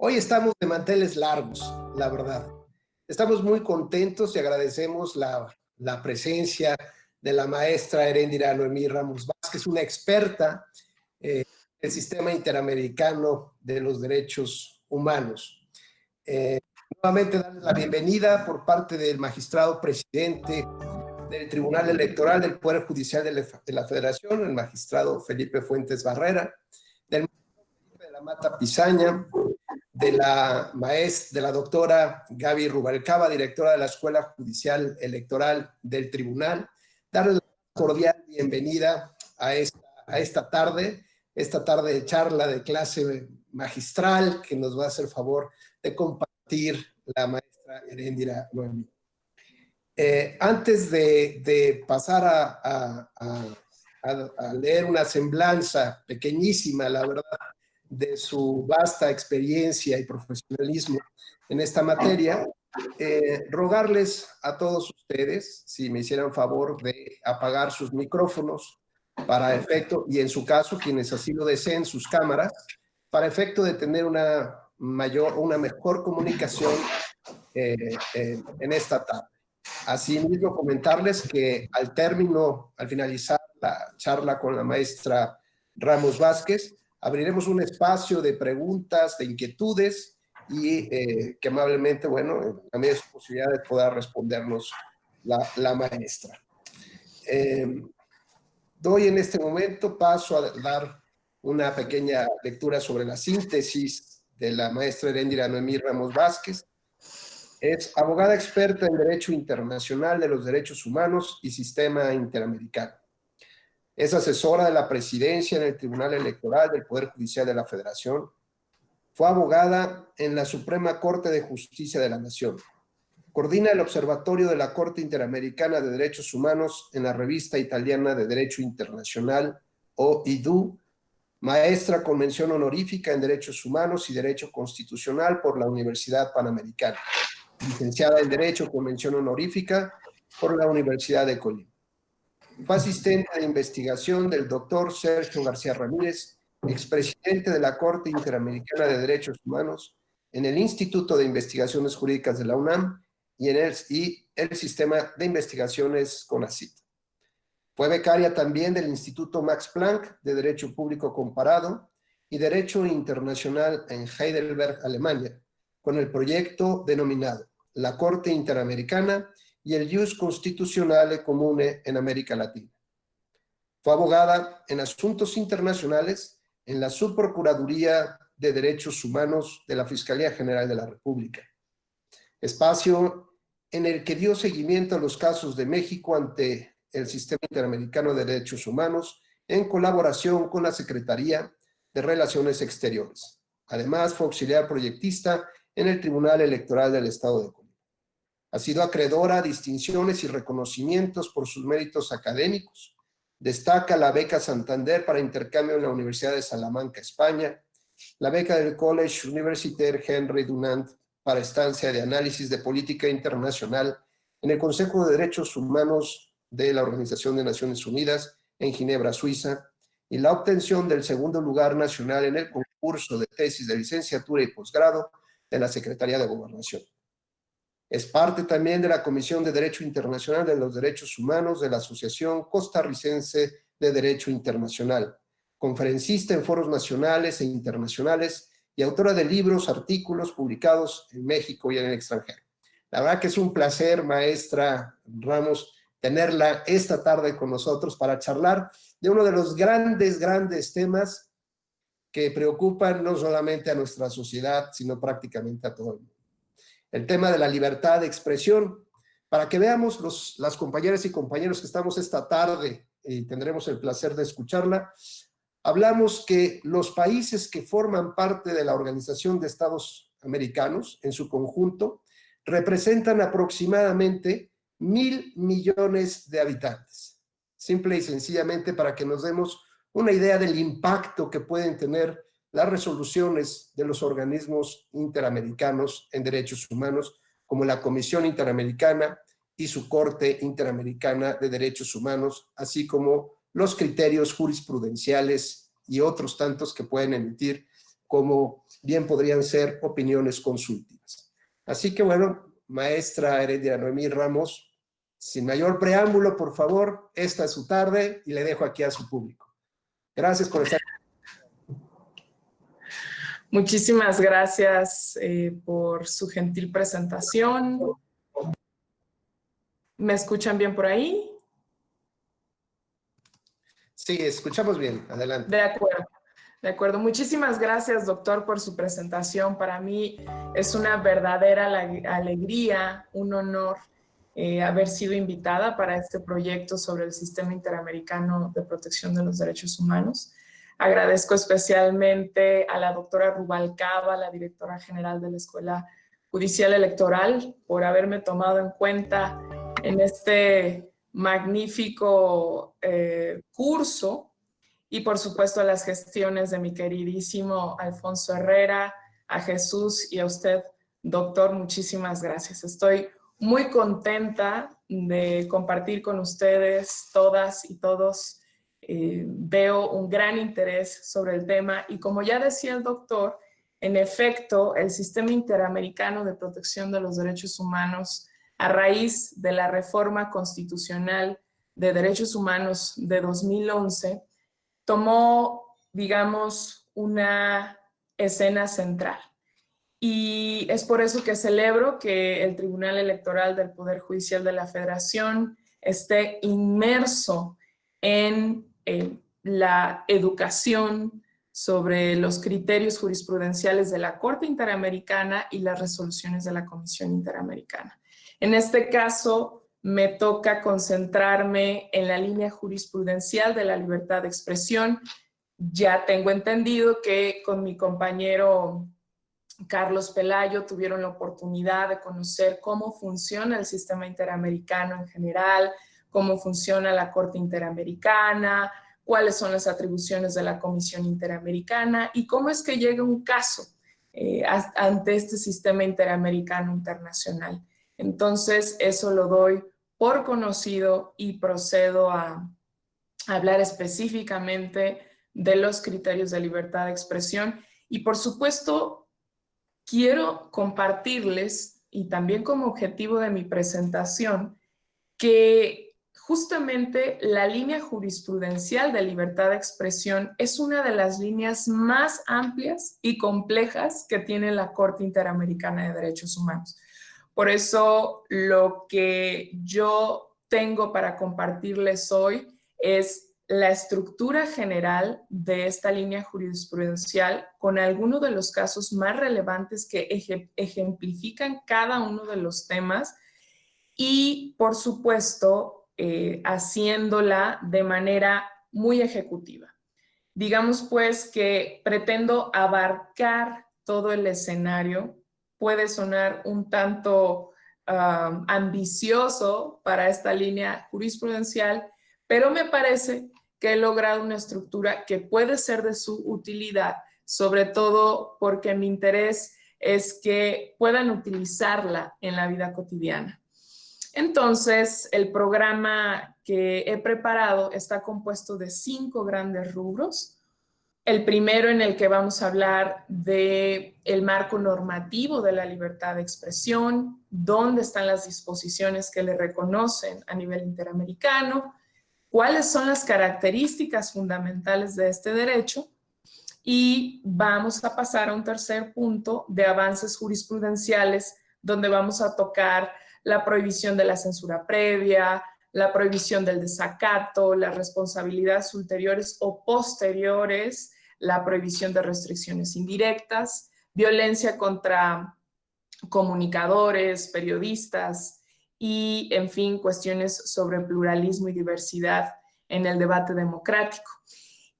Hoy estamos de manteles largos, la verdad. Estamos muy contentos y agradecemos la presencia de la maestra Heréndira Noemí Ramos Vázquez, una experta del sistema interamericano de los derechos humanos. Nuevamente darles la bienvenida por parte del magistrado presidente del Tribunal Electoral del Poder Judicial de la Federación, el magistrado Felipe Fuentes Barrera, del magistrado Felipe de la Mata Pizaña, de la doctora Gaby Rubalcaba, directora de la Escuela Judicial Electoral del Tribunal. Darles la cordial bienvenida a esta tarde de charla, de clase magistral que nos va a hacer favor de compartir la maestra Heréndira Noemí. Antes de pasar a leer una semblanza pequeñísima, la verdad, de su vasta experiencia y profesionalismo en esta materia, rogarles a todos ustedes, si me hicieran favor de apagar sus micrófonos para efecto, y en su caso, quienes así lo deseen, sus cámaras, para efecto de tener una mejor comunicación en esta tarde. Asimismo, comentarles que al finalizar la charla con la maestra Ramos Vázquez, abriremos un espacio de preguntas, de inquietudes y que amablemente, bueno, en la medida de sus posibilidades pueda respondernos la maestra. Doy en este momento paso a dar una pequeña lectura sobre la síntesis de la maestra Heréndira Noemí Ramos Vázquez. Es abogada experta en Derecho Internacional de los Derechos Humanos y Sistema Interamericano. Es asesora de la presidencia en el Tribunal Electoral del Poder Judicial de la Federación. Fue abogada en la Suprema Corte de Justicia de la Nación. Coordina el Observatorio de la Corte Interamericana de Derechos Humanos en la Revista Italiana de Derecho Internacional, OIDU. Maestra con mención honorífica en Derechos Humanos y Derecho Constitucional por la Universidad Panamericana. Licenciada en Derecho con mención honorífica por la Universidad de Colima. Fue asistente de investigación del doctor Sergio García Ramírez, expresidente de la Corte Interamericana de Derechos Humanos, en el Instituto de Investigaciones Jurídicas de la UNAM y el Sistema de Investigaciones CONACYT. Fue becaria también del Instituto Max Planck de Derecho Público Comparado y Derecho Internacional en Heidelberg, Alemania, con el proyecto denominado La Corte Interamericana y el Ius Constitutionale Comune en América Latina. Fue abogada en asuntos internacionales en la Subprocuraduría de Derechos Humanos de la Fiscalía General de la República, espacio en el que dio seguimiento a los casos de México ante el Sistema Interamericano de Derechos Humanos en colaboración con la Secretaría de Relaciones Exteriores. Además, fue auxiliar proyectista en el Tribunal Electoral del Estado de Colima. Ha sido acreedora a distinciones y reconocimientos por sus méritos académicos. Destaca la beca Santander para intercambio en la Universidad de Salamanca, España, la beca del College Universitaire Henry Dunant para estancia de análisis de política internacional en el Consejo de Derechos Humanos de la Organización de Naciones Unidas en Ginebra, Suiza, y la obtención del segundo lugar nacional en el concurso de tesis de licenciatura y posgrado de la Secretaría de Gobernación. Es parte también de la Comisión de Derecho Internacional de los Derechos Humanos de la Asociación Costarricense de Derecho Internacional, conferencista en foros nacionales e internacionales y autora de libros, artículos publicados en México y en el extranjero. La verdad que es un placer, maestra Ramos, tenerla esta tarde con nosotros para charlar de uno de los grandes temas que preocupan no solamente a nuestra sociedad, sino prácticamente a todo el mundo. El tema de la libertad de expresión, para que veamos las compañeras y compañeros que estamos esta tarde y tendremos el placer de escucharla. Hablamos que los países que forman parte de la Organización de Estados Americanos, en su conjunto, representan aproximadamente 1,000 millones de habitantes. Simple y sencillamente para que nos demos una idea del impacto que pueden tener las resoluciones de los organismos interamericanos en derechos humanos, como la Comisión Interamericana y su Corte Interamericana de Derechos Humanos, así como los criterios jurisprudenciales y otros tantos que pueden emitir como bien podrían ser opiniones consultivas. Así que bueno, maestra Heréndira Noemí Ramos, sin mayor preámbulo, por favor, esta es su tarde y le dejo aquí a su público. Gracias por estar. Muchísimas gracias por su gentil presentación. ¿Me escuchan bien por ahí? Sí, escuchamos bien. Adelante. De acuerdo. De acuerdo. Muchísimas gracias, doctor, por su presentación. Para mí es una verdadera alegría, un honor haber sido invitada para este proyecto sobre el Sistema Interamericano de Protección de los Derechos Humanos. Agradezco especialmente a la doctora Rubalcaba, la directora general de la Escuela Judicial Electoral, por haberme tomado en cuenta en este magnífico curso, y por supuesto a las gestiones de mi queridísimo Alfonso Herrera, a Jesús y a usted, doctor, muchísimas gracias. Estoy muy contenta de compartir con ustedes, todas y todos. Veo un gran interés sobre el tema y como ya decía el doctor, en efecto, el Sistema Interamericano de Protección de los Derechos Humanos, a raíz de la reforma constitucional de derechos humanos de 2011, tomó, digamos, una escena central. Y es por eso que celebro que el Tribunal Electoral del Poder Judicial de la Federación esté inmerso en la educación sobre los criterios jurisprudenciales de la Corte Interamericana y las resoluciones de la Comisión Interamericana. En este caso, me toca concentrarme en la línea jurisprudencial de la libertad de expresión. Ya tengo entendido que con mi compañero Carlos Pelayo tuvieron la oportunidad de conocer cómo funciona el sistema interamericano en general, cómo funciona la Corte Interamericana, cuáles son las atribuciones de la Comisión Interamericana y cómo es que llega un caso ante este sistema interamericano internacional. Entonces, eso lo doy por conocido y procedo a hablar específicamente de los criterios de libertad de expresión. Y por supuesto, quiero compartirles, y también como objetivo de mi presentación, que justamente la línea jurisprudencial de libertad de expresión es una de las líneas más amplias y complejas que tiene la Corte Interamericana de Derechos Humanos. Por eso lo que yo tengo para compartirles hoy es la estructura general de esta línea jurisprudencial con algunos de los casos más relevantes que ejemplifican cada uno de los temas y, por supuesto, haciéndola de manera muy ejecutiva. Digamos, pues, que pretendo abarcar todo el escenario. Puede sonar un tanto ambicioso para esta línea jurisprudencial, pero me parece que he logrado una estructura que puede ser de su utilidad, sobre todo porque mi interés es que puedan utilizarla en la vida cotidiana. Entonces, el programa que he preparado está compuesto de 5 grandes rubros. El primero, en el que vamos a hablar del marco normativo de la libertad de expresión, dónde están las disposiciones que le reconocen a nivel interamericano, cuáles son las características fundamentales de este derecho, y vamos a pasar a un tercer punto de avances jurisprudenciales, donde vamos a tocar la prohibición de la censura previa, la prohibición del desacato, las responsabilidades ulteriores o posteriores, la prohibición de restricciones indirectas, violencia contra comunicadores, periodistas y, en fin, cuestiones sobre pluralismo y diversidad en el debate democrático.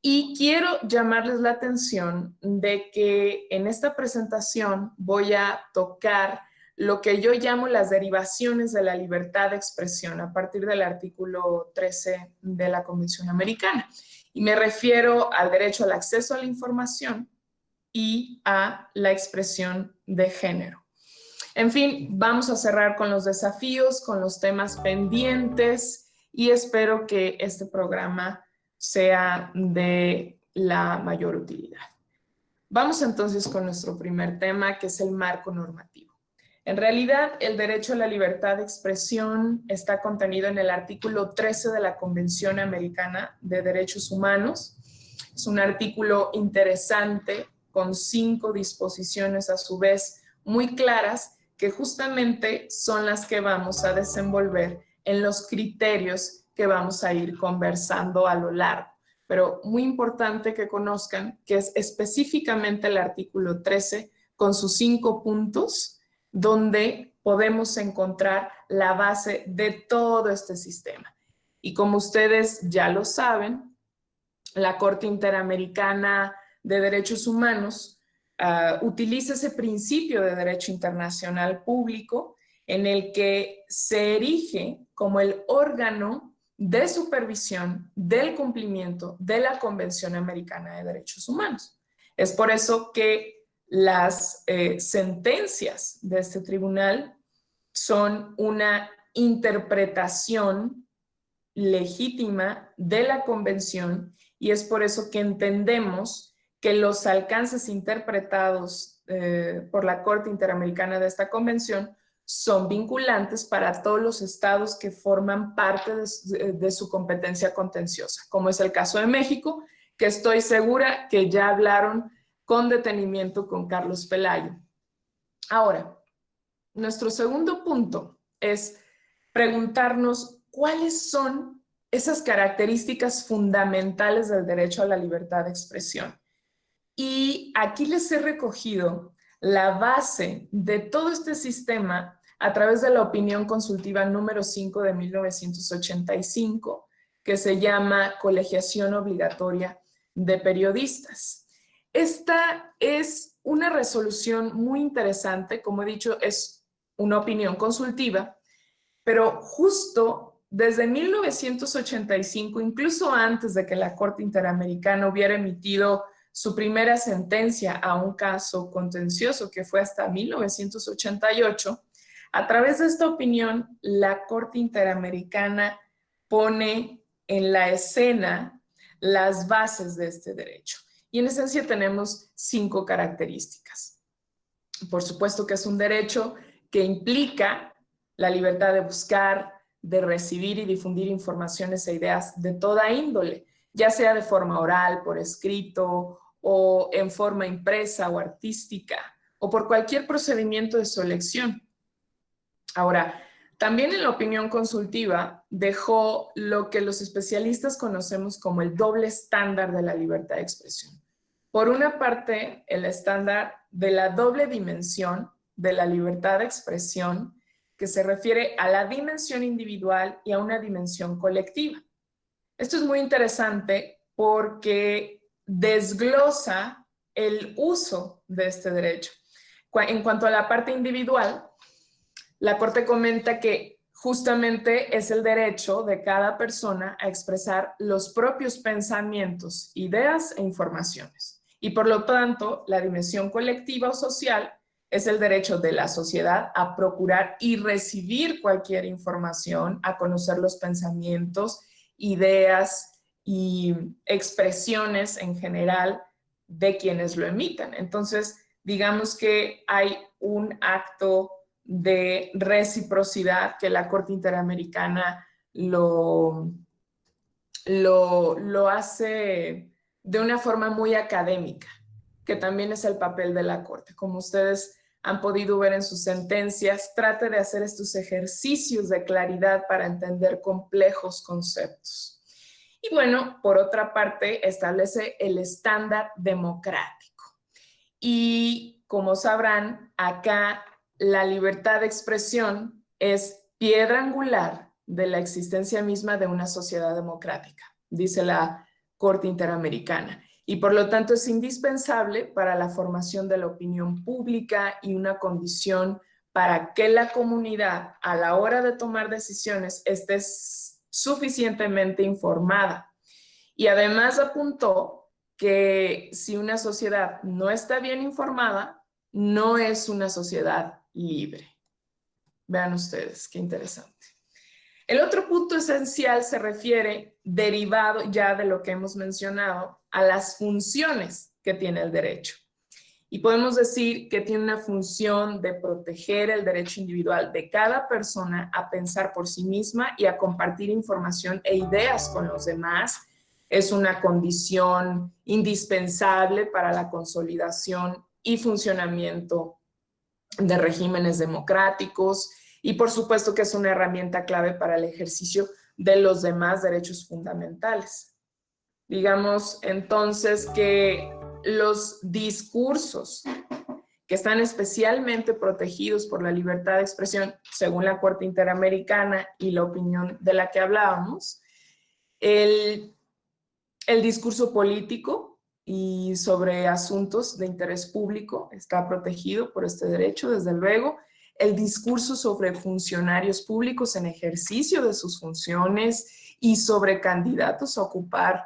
Y quiero llamarles la atención de que en esta presentación voy a tocar lo que yo llamo las derivaciones de la libertad de expresión a partir del artículo 13 de la Convención Americana. Y me refiero al derecho al acceso a la información y a la expresión de género. En fin, vamos a cerrar con los desafíos, con los temas pendientes y espero que este programa sea de la mayor utilidad. Vamos entonces con nuestro primer tema, que es el marco normativo. En realidad, el derecho a la libertad de expresión está contenido en el artículo 13 de la Convención Americana de Derechos Humanos. Es un artículo interesante con 5 disposiciones a su vez muy claras, que justamente son las que vamos a desenvolver en los criterios que vamos a ir conversando a lo largo. Pero muy importante que conozcan que es específicamente el artículo 13 con sus 5 puntos donde podemos encontrar la base de todo este sistema. Y como ustedes ya lo saben, la Corte Interamericana de Derechos Humanos utiliza ese principio de derecho internacional público en el que se erige como el órgano de supervisión del cumplimiento de la Convención Americana de Derechos Humanos. Es por eso que las sentencias de este tribunal son una interpretación legítima de la Convención, y es por eso que entendemos que los alcances interpretados por la Corte Interamericana de esta Convención son vinculantes para todos los estados que forman parte de su competencia contenciosa, como es el caso de México, que estoy segura que ya hablaron con detenimiento con Carlos Pelayo. Ahora, nuestro segundo punto es preguntarnos cuáles son esas características fundamentales del derecho a la libertad de expresión. Y aquí les he recogido la base de todo este sistema a través de la opinión consultiva número 5 de 1985, que se llama Colegiación Obligatoria de Periodistas. Esta es una resolución muy interesante, como he dicho, es una opinión consultiva, pero justo desde 1985, incluso antes de que la Corte Interamericana hubiera emitido su primera sentencia a un caso contencioso, que fue hasta 1988, a través de esta opinión, la Corte Interamericana pone en la escena las bases de este derecho. Y en esencia tenemos 5 características. Por supuesto que es un derecho que implica la libertad de buscar, de recibir y difundir informaciones e ideas de toda índole, ya sea de forma oral, por escrito, o en forma impresa o artística, o por cualquier procedimiento de su elección. Ahora, también en la opinión consultiva dejó lo que los especialistas conocemos como el doble estándar de la libertad de expresión. Por una parte, el estándar de la doble dimensión de la libertad de expresión, que se refiere a la dimensión individual y a una dimensión colectiva. Esto es muy interesante porque desglosa el uso de este derecho. En cuanto a la parte individual, la Corte comenta que justamente es el derecho de cada persona a expresar los propios pensamientos, ideas e informaciones. Y por lo tanto, la dimensión colectiva o social es el derecho de la sociedad a procurar y recibir cualquier información, a conocer los pensamientos, ideas y expresiones en general de quienes lo emitan. Entonces, digamos que hay un acto de reciprocidad que la Corte Interamericana lo hace de una forma muy académica, que también es el papel de la Corte. Como ustedes han podido ver en sus sentencias, trate de hacer estos ejercicios de claridad para entender complejos conceptos. Y bueno, por otra parte, establece el estándar democrático. Y como sabrán, acá la libertad de expresión es piedra angular de la existencia misma de una sociedad democrática, dice la Corte Interamericana. Y por lo tanto es indispensable para la formación de la opinión pública y una condición para que la comunidad a la hora de tomar decisiones esté suficientemente informada. Y además apuntó que si una sociedad no está bien informada, no es una sociedad libre. Vean ustedes, qué interesante. El otro punto esencial se refiere, derivado ya de lo que hemos mencionado, a las funciones que tiene el derecho. Y podemos decir que tiene una función de proteger el derecho individual de cada persona a pensar por sí misma y a compartir información e ideas con los demás. Es una condición indispensable para la consolidación y funcionamiento de regímenes democráticos y por supuesto que es una herramienta clave para el ejercicio de los demás derechos fundamentales. Digamos entonces que los discursos que están especialmente protegidos por la libertad de expresión, según la Corte Interamericana y la opinión de la que hablábamos, el discurso político y sobre asuntos de interés público está protegido por este derecho, desde luego. El discurso sobre funcionarios públicos en ejercicio de sus funciones y sobre candidatos a ocupar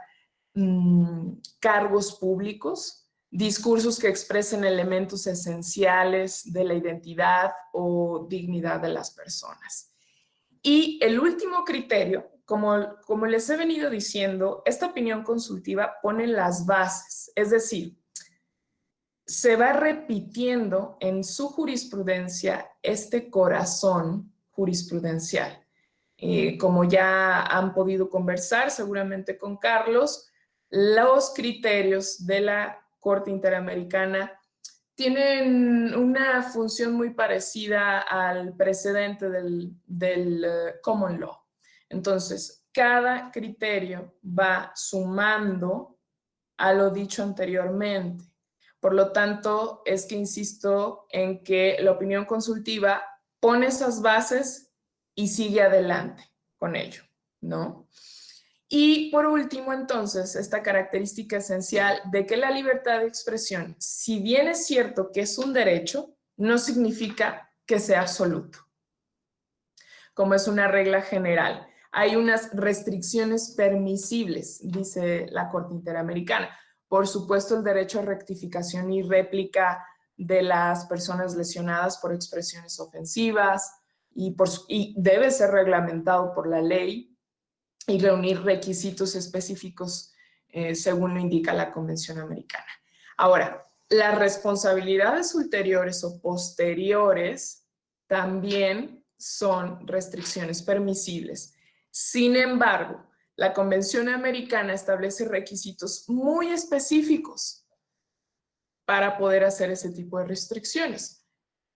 cargos públicos, discursos que expresen elementos esenciales de la identidad o dignidad de las personas. Y el último criterio, como les he venido diciendo, esta opinión consultiva pone las bases, es decir, se va repitiendo en su jurisprudencia este corazón jurisprudencial. Como ya han podido conversar seguramente con Carlos, los criterios de la Corte Interamericana tienen una función muy parecida al precedente del common law. Entonces, cada criterio va sumando a lo dicho anteriormente. Por lo tanto, es que insisto en que la opinión consultiva pone esas bases y sigue adelante con ello, ¿no? Y por último, entonces, esta característica esencial de que la libertad de expresión, si bien es cierto que es un derecho, no significa que sea absoluto, como es una regla general. Hay unas restricciones permisibles, dice la Corte Interamericana. Por supuesto, el derecho a rectificación y réplica de las personas lesionadas por expresiones ofensivas y debe ser reglamentado por la ley y reunir requisitos específicos según lo indica la Convención Americana. Ahora, las responsabilidades ulteriores o posteriores también son restricciones permisibles. Sin embargo, la Convención Americana establece requisitos muy específicos para poder hacer ese tipo de restricciones.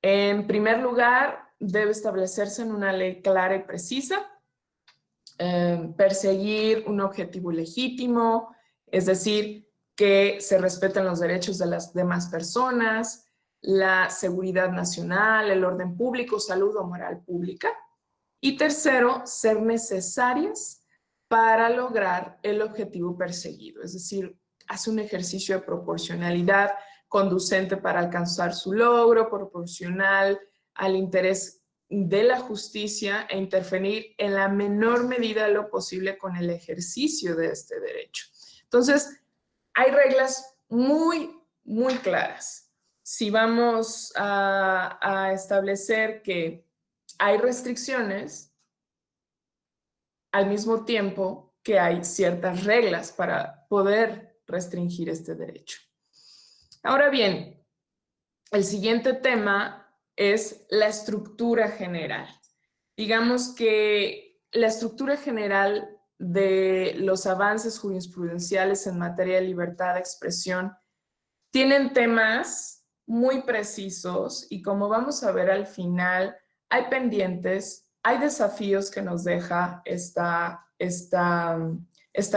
En primer lugar, debe establecerse en una ley clara y precisa, perseguir un objetivo legítimo, es decir, que se respeten los derechos de las demás personas, la seguridad nacional, el orden público, salud o moral pública. Y tercero, ser necesarias para lograr el objetivo perseguido, es decir, hace un ejercicio de proporcionalidad conducente para alcanzar su logro, proporcional al interés de la justicia e intervenir en la menor medida de lo posible con el ejercicio de este derecho. Entonces, hay reglas muy, muy claras. Si vamos a establecer que hay restricciones, al mismo tiempo que hay ciertas reglas para poder restringir este derecho. Ahora bien, el siguiente tema es la estructura general. Digamos que la estructura general de los avances jurisprudenciales en materia de libertad de expresión tienen temas muy precisos y como vamos a ver al final, hay pendientes, hay desafíos que nos deja esta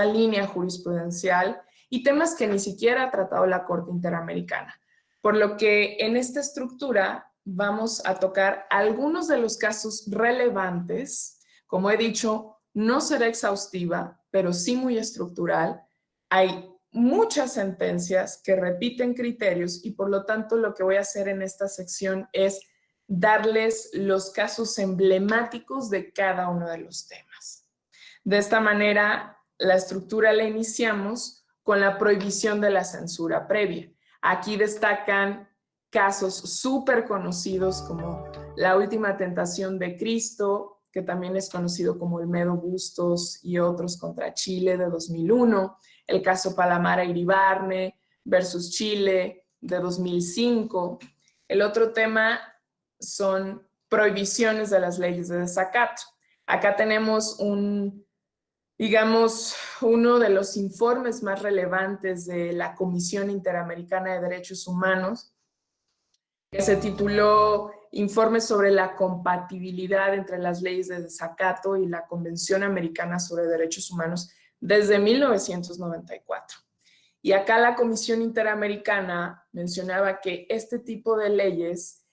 línea jurisprudencial y temas que ni siquiera ha tratado la Corte Interamericana. Por lo que en esta estructura vamos a tocar algunos de los casos relevantes. Como he dicho, no será exhaustiva, pero sí muy estructural. Hay muchas sentencias que repiten criterios y por lo tanto lo que voy a hacer en esta sección es darles los casos emblemáticos de cada uno de los temas. De esta manera, la estructura la iniciamos con la prohibición de la censura previa. Aquí destacan casos súper conocidos como La Última Tentación de Cristo, que también es conocido como el Medo Bustos y otros contra Chile de 2001, el caso Palamara Iribarne versus Chile, de 2005. El otro tema son prohibiciones de las leyes de desacato. Acá tenemos digamos, uno de los informes más relevantes de la Comisión Interamericana de Derechos Humanos, que se tituló Informe sobre la compatibilidad entre las leyes de desacato y la Convención Americana sobre Derechos Humanos desde 1994. Y acá la Comisión Interamericana mencionaba que este tipo de leyes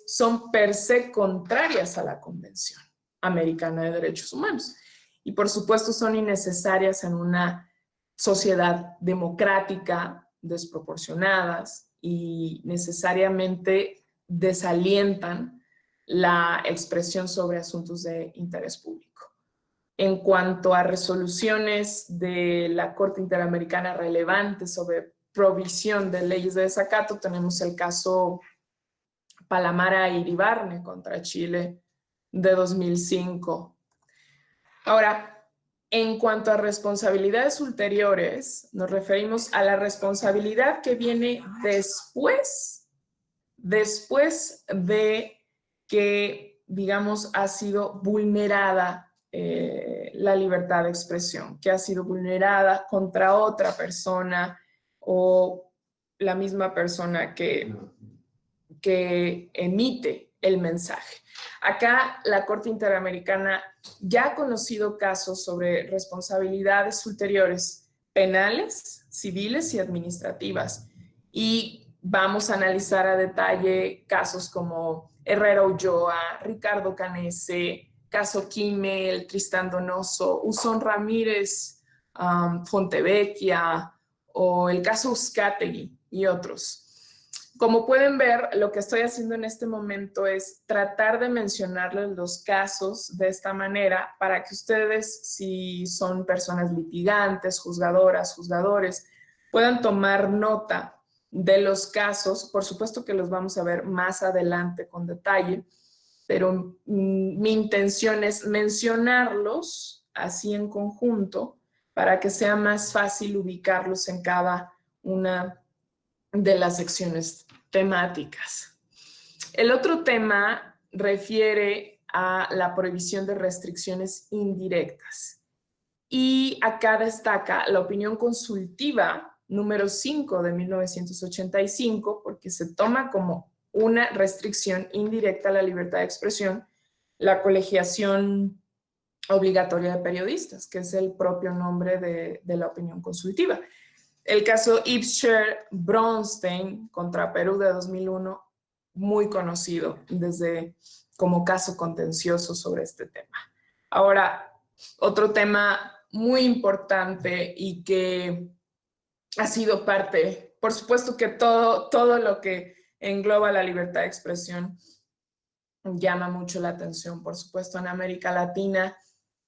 son per se contrarias a la Convención Americana de Derechos Humanos. Y por supuesto son innecesarias en una sociedad democrática, desproporcionadas y necesariamente desalientan la expresión sobre asuntos de interés público. En cuanto a resoluciones de la Corte Interamericana relevantes sobre provisión de leyes de desacato, tenemos el caso Palamara Iribarne contra Chile de 2005. Ahora, en cuanto a responsabilidades ulteriores, nos referimos a la responsabilidad que viene después de que, digamos, ha sido vulnerada la libertad de expresión, que ha sido vulnerada contra otra persona o la misma persona que emite el mensaje. Acá la Corte Interamericana ya ha conocido casos sobre responsabilidades ulteriores penales, civiles y administrativas. Y vamos a analizar a detalle casos como Herrera Ulloa, Ricardo Canese, caso Kimmel, Tristán Donoso, Usón Ramírez, Fontevecchia o el caso Uzcategui y otros. Como pueden ver, lo que estoy haciendo en este momento es tratar de mencionarles los casos de esta manera para que ustedes, si son personas litigantes, juzgadoras, juzgadores, puedan tomar nota de los casos. Por supuesto que los vamos a ver más adelante con detalle, pero mi intención es mencionarlos así en conjunto para que sea más fácil ubicarlos en cada una de las secciones temáticas. El otro tema refiere a la prohibición de restricciones indirectas. Y acá destaca la opinión consultiva número 5 de 1985, porque se toma como una restricción indirecta a la libertad de expresión la colegiación obligatoria de periodistas, que es el propio nombre de la opinión consultiva. El caso Ipscher-Bronstein contra Perú de 2001, muy conocido como caso contencioso sobre este tema. Ahora, otro tema muy importante y que ha sido parte, por supuesto que todo lo que engloba la libertad de expresión llama mucho la atención, por supuesto, en América Latina.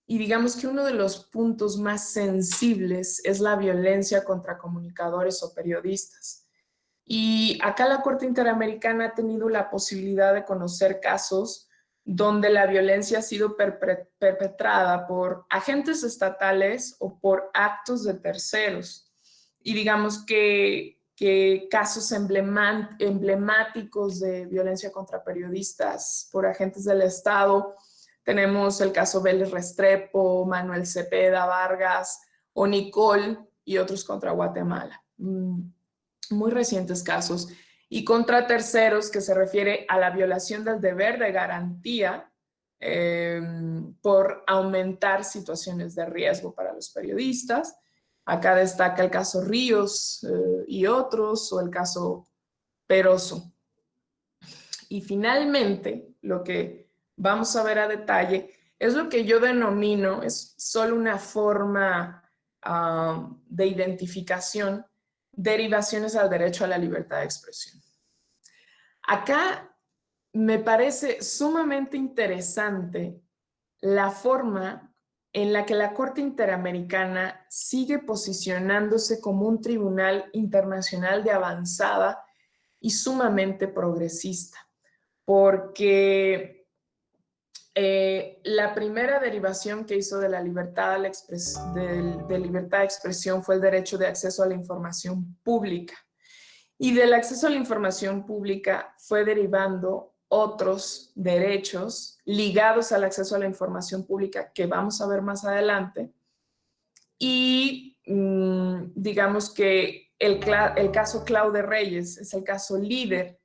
Y digamos que uno de los puntos más sensibles es la violencia contra comunicadores o periodistas. Y acá la Corte Interamericana ha tenido la posibilidad de conocer casos donde la violencia ha sido perpetrada por agentes estatales o por actos de terceros. Y digamos que casos emblemáticos de violencia contra periodistas por agentes del Estado, tenemos el caso Vélez Restrepo, Manuel Cepeda Vargas o Nicole y otros contra Guatemala. Muy recientes casos. Y contra terceros, que se refiere a la violación del deber de garantía por aumentar situaciones de riesgo para los periodistas. Acá destaca el caso Ríos y otros, o el caso Peroso. Y finalmente, lo que vamos a ver a detalle es lo que yo denomino, es solo una forma de identificación, derivaciones al derecho a la libertad de expresión. Acá me parece sumamente interesante la forma en la que la Corte Interamericana sigue posicionándose como un tribunal internacional de avanzada y sumamente progresista, porque la primera derivación que hizo de la libertad de libertad de expresión fue el derecho de acceso a la información pública. Y del acceso a la información pública fue derivando otros derechos ligados al acceso a la información pública que vamos a ver más adelante. Y digamos que el caso Clau de Reyes es el caso líder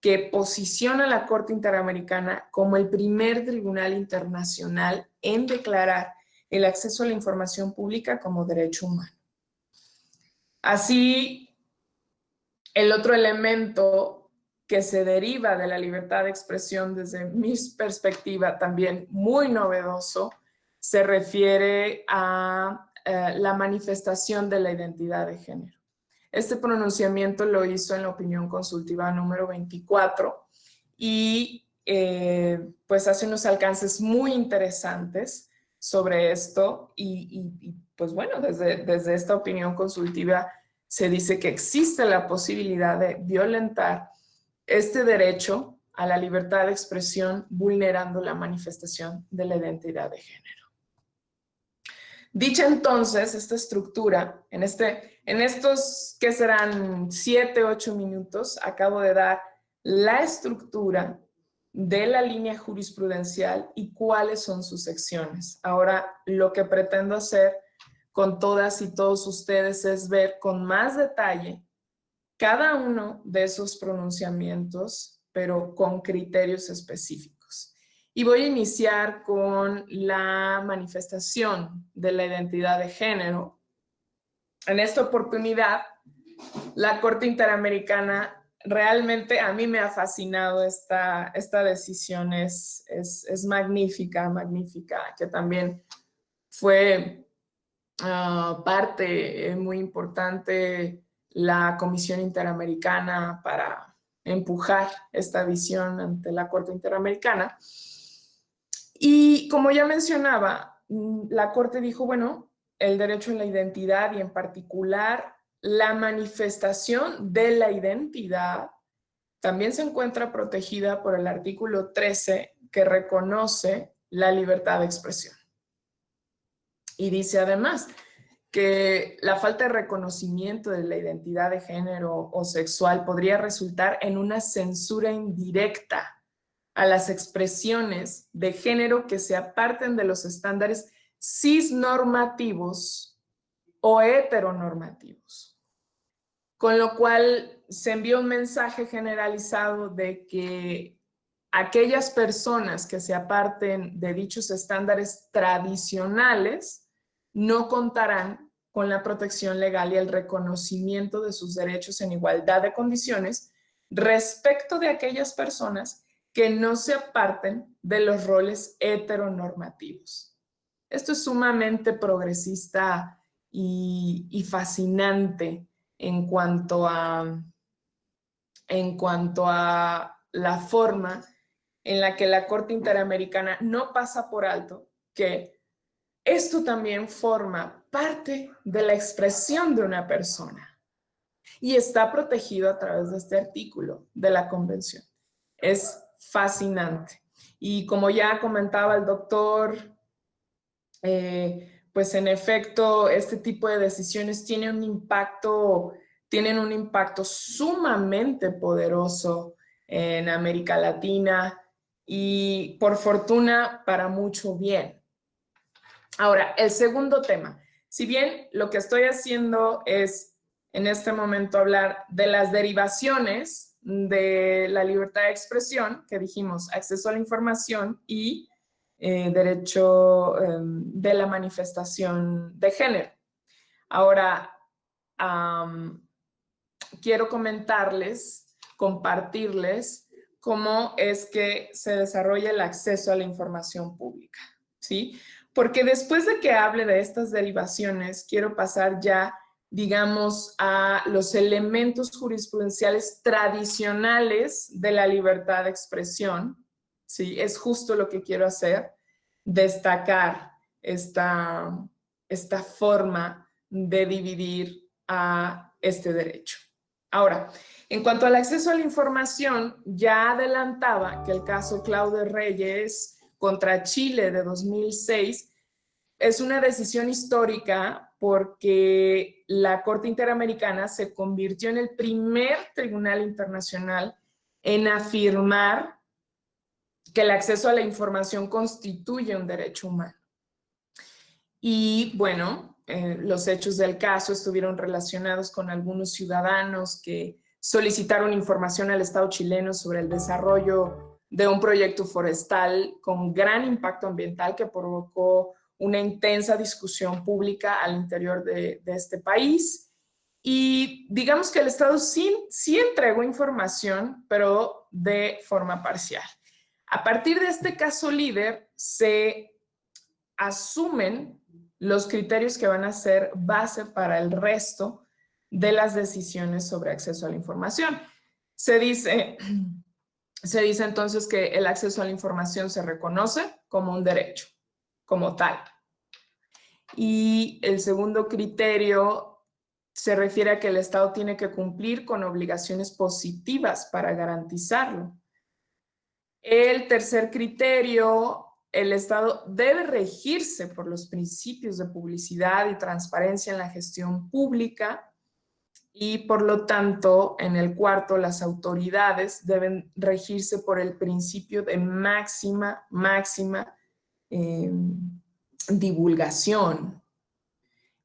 que posiciona a la Corte Interamericana como el primer tribunal internacional en declarar el acceso a la información pública como derecho humano. Así, el otro elemento que se deriva de la libertad de expresión desde mi perspectiva también muy novedoso se refiere a la manifestación de la identidad de género. Este pronunciamiento lo hizo en la opinión consultiva número 24 y pues hace unos alcances muy interesantes sobre esto y pues bueno, desde esta opinión consultiva se dice que existe la posibilidad de violentar este derecho a la libertad de expresión vulnerando la manifestación de la identidad de género. Dicha entonces esta estructura, en estos que serán 7, 8 minutos, acabo de dar la estructura de la línea jurisprudencial y cuáles son sus secciones. Ahora, lo que pretendo hacer con todas y todos ustedes es ver con más detalle cada uno de esos pronunciamientos, pero con criterios específicos. Y voy a iniciar con la manifestación de la identidad de género. En esta oportunidad, la Corte Interamericana realmente a mí me ha fascinado esta decisión, es magnífica, magnífica, que también fue parte muy importante la Comisión Interamericana para empujar esta visión ante la Corte Interamericana. Y como ya mencionaba, la Corte dijo, bueno, el derecho a la identidad y en particular la manifestación de la identidad también se encuentra protegida por el artículo 13 que reconoce la libertad de expresión. Y dice además que la falta de reconocimiento de la identidad de género o sexual podría resultar en una censura indirecta a las expresiones de género que se aparten de los estándares cisnormativos o heteronormativos. Con lo cual se envió un mensaje generalizado de que aquellas personas que se aparten de dichos estándares tradicionales no contarán con la protección legal y el reconocimiento de sus derechos en igualdad de condiciones respecto de aquellas personas que no se aparten de los roles heteronormativos. Esto es sumamente progresista y fascinante en cuanto a la forma en la que la Corte Interamericana no pasa por alto que esto también forma parte de la expresión de una persona y está protegido a través de este artículo de la Convención. Es fascinante. Y como ya comentaba el doctor, pues en efecto, este tipo de decisiones tienen un impacto sumamente poderoso en América Latina y por fortuna para mucho bien. Ahora, el segundo tema. Si bien lo que estoy haciendo es en este momento hablar de las derivaciones de la libertad de expresión, que dijimos acceso a la información y derecho de la manifestación de género. Ahora, quiero compartirles cómo es que se desarrolla el acceso a la información pública, ¿sí? Porque después de que hable de estas derivaciones, quiero pasar ya, digamos, a los elementos jurisprudenciales tradicionales de la libertad de expresión, ¿sí? Es justo lo que quiero hacer, destacar esta forma de dividir a este derecho. Ahora, en cuanto al acceso a la información, ya adelantaba que el caso Clau de Reyes contra Chile de 2006 es una decisión histórica porque la Corte Interamericana se convirtió en el primer tribunal internacional en afirmar que el acceso a la información constituye un derecho humano. Y bueno, los hechos del caso estuvieron relacionados con algunos ciudadanos que solicitaron información al Estado chileno sobre el desarrollo de un proyecto forestal con gran impacto ambiental que provocó una intensa discusión pública al interior de este país. Y digamos que el Estado sí entregó información, pero de forma parcial. A partir de este caso líder, se asumen los criterios que van a ser base para el resto de las decisiones sobre acceso a la información. Se dice entonces que el acceso a la información se reconoce como un derecho, como tal. Y el segundo criterio se refiere a que el Estado tiene que cumplir con obligaciones positivas para garantizarlo. El tercer criterio, el Estado debe regirse por los principios de publicidad y transparencia en la gestión pública y, por lo tanto, en el cuarto, las autoridades deben regirse por el principio de máxima divulgación.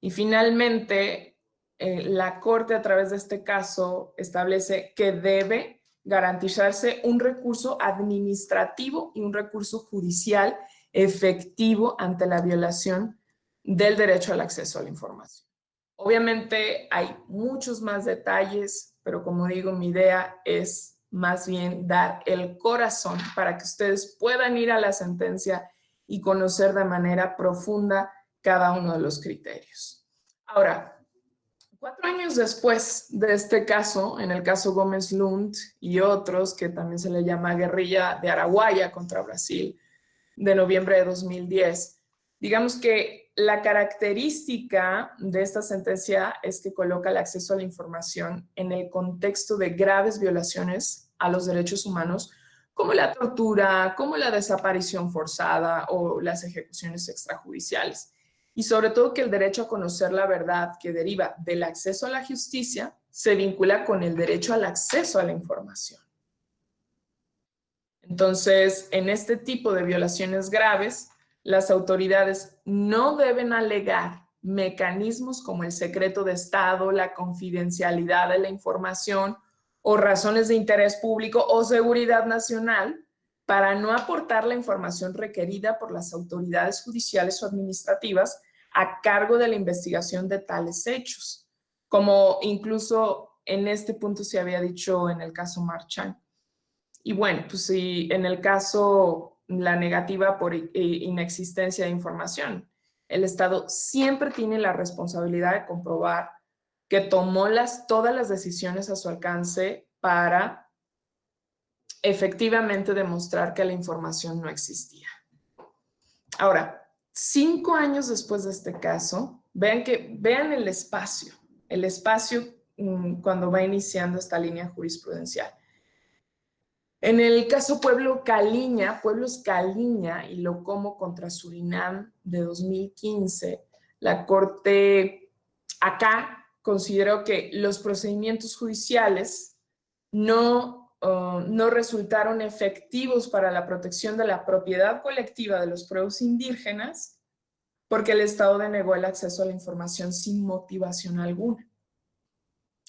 Y finalmente, la Corte a través de este caso establece que debe garantizarse un recurso administrativo y un recurso judicial efectivo ante la violación del derecho al acceso a la información. Obviamente hay muchos más detalles, pero como digo, mi idea es más bien dar el corazón para que ustedes puedan ir a la sentencia y conocer de manera profunda cada uno de los criterios. Ahora, 4 años después de este caso, en el caso Gómez Lund y otros, que también se le llama guerrilla de Araguaia contra Brasil, de noviembre de 2010, digamos que la característica de esta sentencia es que coloca el acceso a la información en el contexto de graves violaciones a los derechos humanos, como la tortura, como la desaparición forzada o las ejecuciones extrajudiciales. Y sobre todo que el derecho a conocer la verdad que deriva del acceso a la justicia se vincula con el derecho al acceso a la información. Entonces, en este tipo de violaciones graves, las autoridades no deben alegar mecanismos como el secreto de Estado, la confidencialidad de la información o razones de interés público o seguridad nacional para no aportar la información requerida por las autoridades judiciales o administrativas a cargo de la investigación de tales hechos, como incluso en este punto se había dicho en el caso Marchand. Y bueno, pues si en el caso la negativa por inexistencia de información, el Estado siempre tiene la responsabilidad de comprobar que tomó todas las decisiones a su alcance para efectivamente demostrar que la información no existía. Ahora, 5 años después de este caso, vean el espacio cuando va iniciando esta línea jurisprudencial. En el caso Pueblos Caliña y Locomo contra Surinam de 2015, la Corte acá consideró que los procedimientos judiciales no resultaron efectivos para la protección de la propiedad colectiva de los pueblos indígenas porque el Estado denegó el acceso a la información sin motivación alguna.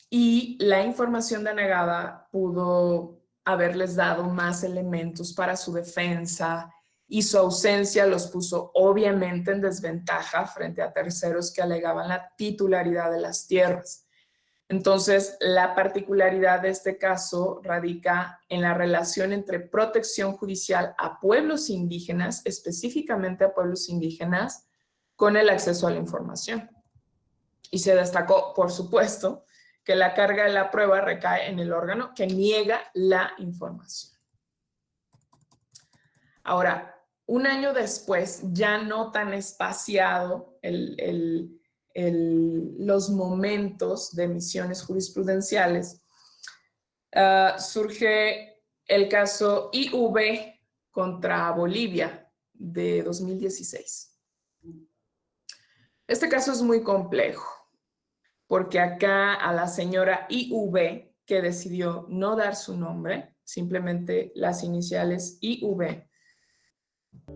Y la información denegada pudo haberles dado más elementos para su defensa y su ausencia los puso obviamente en desventaja frente a terceros que alegaban la titularidad de las tierras. Entonces, la particularidad de este caso radica en la relación entre protección judicial a pueblos indígenas, específicamente a pueblos indígenas, con el acceso a la información. Y se destacó, por supuesto, que la carga de la prueba recae en el órgano que niega la información. Ahora, un año después, ya no tan espaciado los momentos de emisiones jurisprudenciales, surge el caso IV contra Bolivia de 2016. Este caso es muy complejo, porque acá a la señora IV, que decidió no dar su nombre, simplemente las iniciales IV,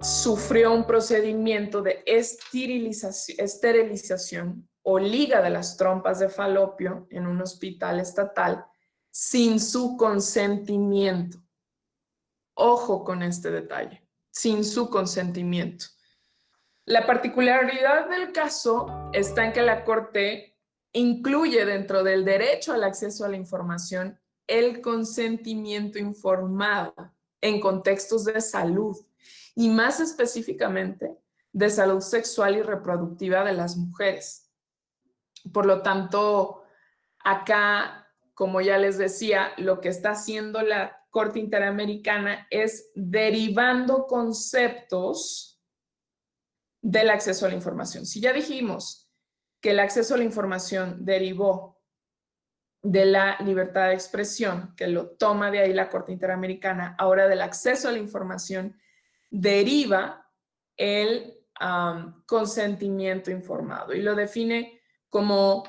sufrió un procedimiento de esterilización o liga de las trompas de falopio en un hospital estatal sin su consentimiento. Ojo con este detalle, sin su consentimiento. La particularidad del caso está en que la Corte incluye dentro del derecho al acceso a la información el consentimiento informado en contextos de salud y más específicamente de salud sexual y reproductiva de las mujeres. Por lo tanto, acá, como ya les decía, lo que está haciendo la Corte Interamericana es derivando conceptos del acceso a la información. Si ya dijimos que el acceso a la información derivó de la libertad de expresión, que lo toma de ahí la Corte Interamericana, ahora del acceso a la información deriva el consentimiento informado y lo define como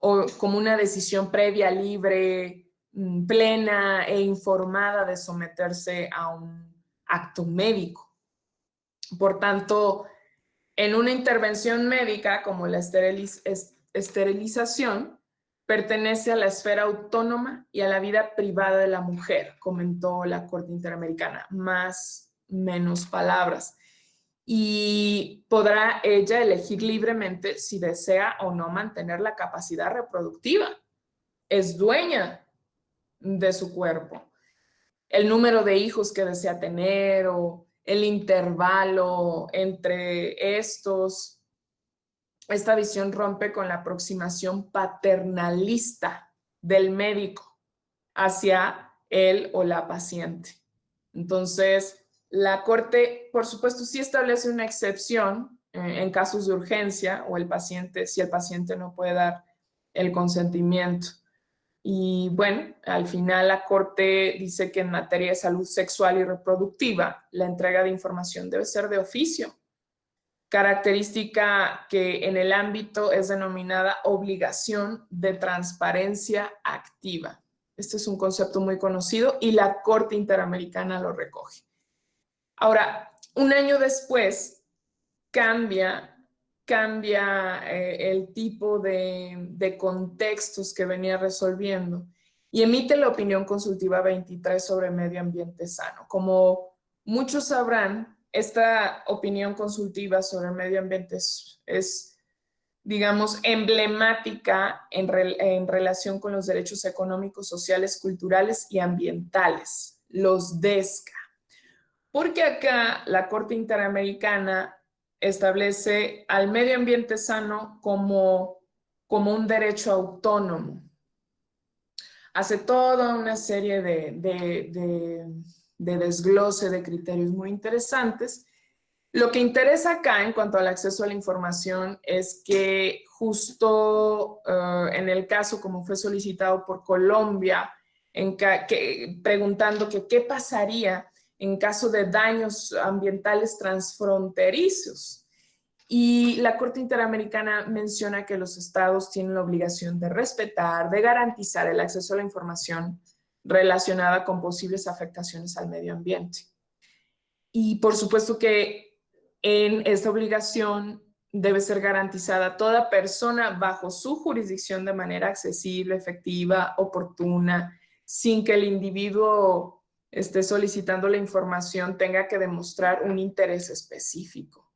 una decisión previa, libre, plena e informada de someterse a un acto médico. Por tanto, en una intervención médica como la esterilización, pertenece a la esfera autónoma y a la vida privada de la mujer, comentó la Corte Interamericana, menos palabras. Y podrá ella elegir libremente si desea o no mantener la capacidad reproductiva. Es dueña de su cuerpo. El número de hijos que desea tener o el intervalo entre estos. Esta visión rompe con la aproximación paternalista del médico hacia él o la paciente. Entonces, la Corte, por supuesto, sí establece una excepción en casos de urgencia o si el paciente no puede dar el consentimiento. Y bueno, al final la Corte dice que en materia de salud sexual y reproductiva, la entrega de información debe ser de oficio, característica que en el ámbito es denominada obligación de transparencia activa. Este es un concepto muy conocido y la Corte Interamericana lo recoge. Ahora, un año después cambia el tipo de contextos que venía resolviendo y emite la opinión consultiva 23 sobre medio ambiente sano. Como muchos sabrán, esta opinión consultiva sobre el medio ambiente es digamos, emblemática en relación con los derechos económicos, sociales, culturales y ambientales, los DESCA. Porque acá la Corte Interamericana establece al medio ambiente sano como un derecho autónomo. Hace toda una serie de desglose de criterios muy interesantes. Lo que interesa acá en cuanto al acceso a la información es que justo en el caso como fue solicitado por Colombia, preguntando que qué pasaría en caso de daños ambientales transfronterizos. Y la Corte Interamericana menciona que los estados tienen la obligación de respetar, de garantizar el acceso a la información relacionada con posibles afectaciones al medio ambiente. Y por supuesto que en esta obligación debe ser garantizada toda persona bajo su jurisdicción de manera accesible, efectiva, oportuna, sin que el individuo esté solicitando la información tenga que demostrar un interés específico.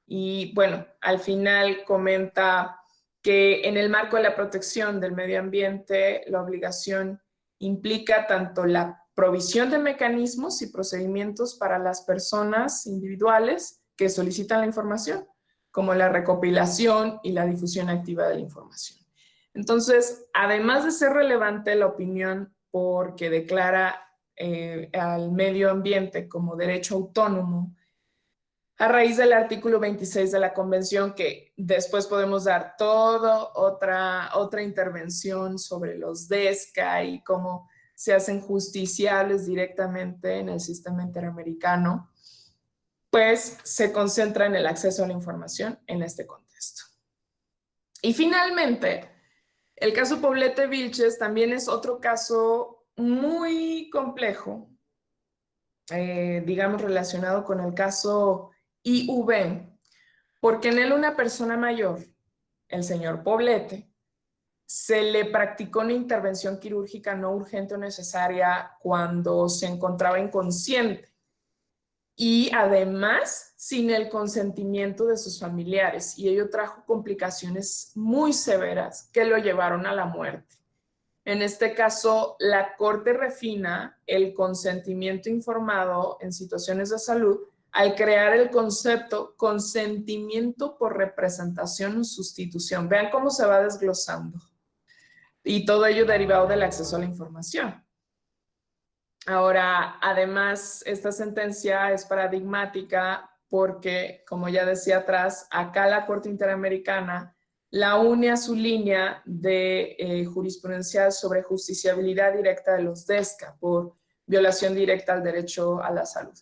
Y bueno, al final comenta que en el marco de la protección del medio ambiente, la obligación implica tanto la provisión de mecanismos y procedimientos para las personas individuales que solicitan la información, como la recopilación y la difusión activa de la información. Entonces, además de ser relevante la opinión porque declara al medio ambiente como derecho autónomo, a raíz del artículo 26 de la Convención, que después podemos dar toda otra intervención sobre los DESCA y cómo se hacen justiciables directamente en el sistema interamericano, pues se concentra en el acceso a la información en este contexto. Y finalmente, el caso Poblete Vilches también es otro caso muy complejo, digamos relacionado con el caso IV, porque en él una persona mayor, el señor Poblete, se le practicó una intervención quirúrgica no urgente o necesaria cuando se encontraba inconsciente y además sin el consentimiento de sus familiares, y ello trajo complicaciones muy severas que lo llevaron a la muerte. En este caso, la Corte refina el consentimiento informado en situaciones de salud al crear el concepto consentimiento por representación o sustitución. Vean cómo se va desglosando. Y todo ello derivado del acceso a la información. Ahora, además, esta sentencia es paradigmática porque, como ya decía atrás, acá la Corte Interamericana la une a su línea de jurisprudencial sobre justiciabilidad directa de los DESCA por violación directa al derecho a la salud.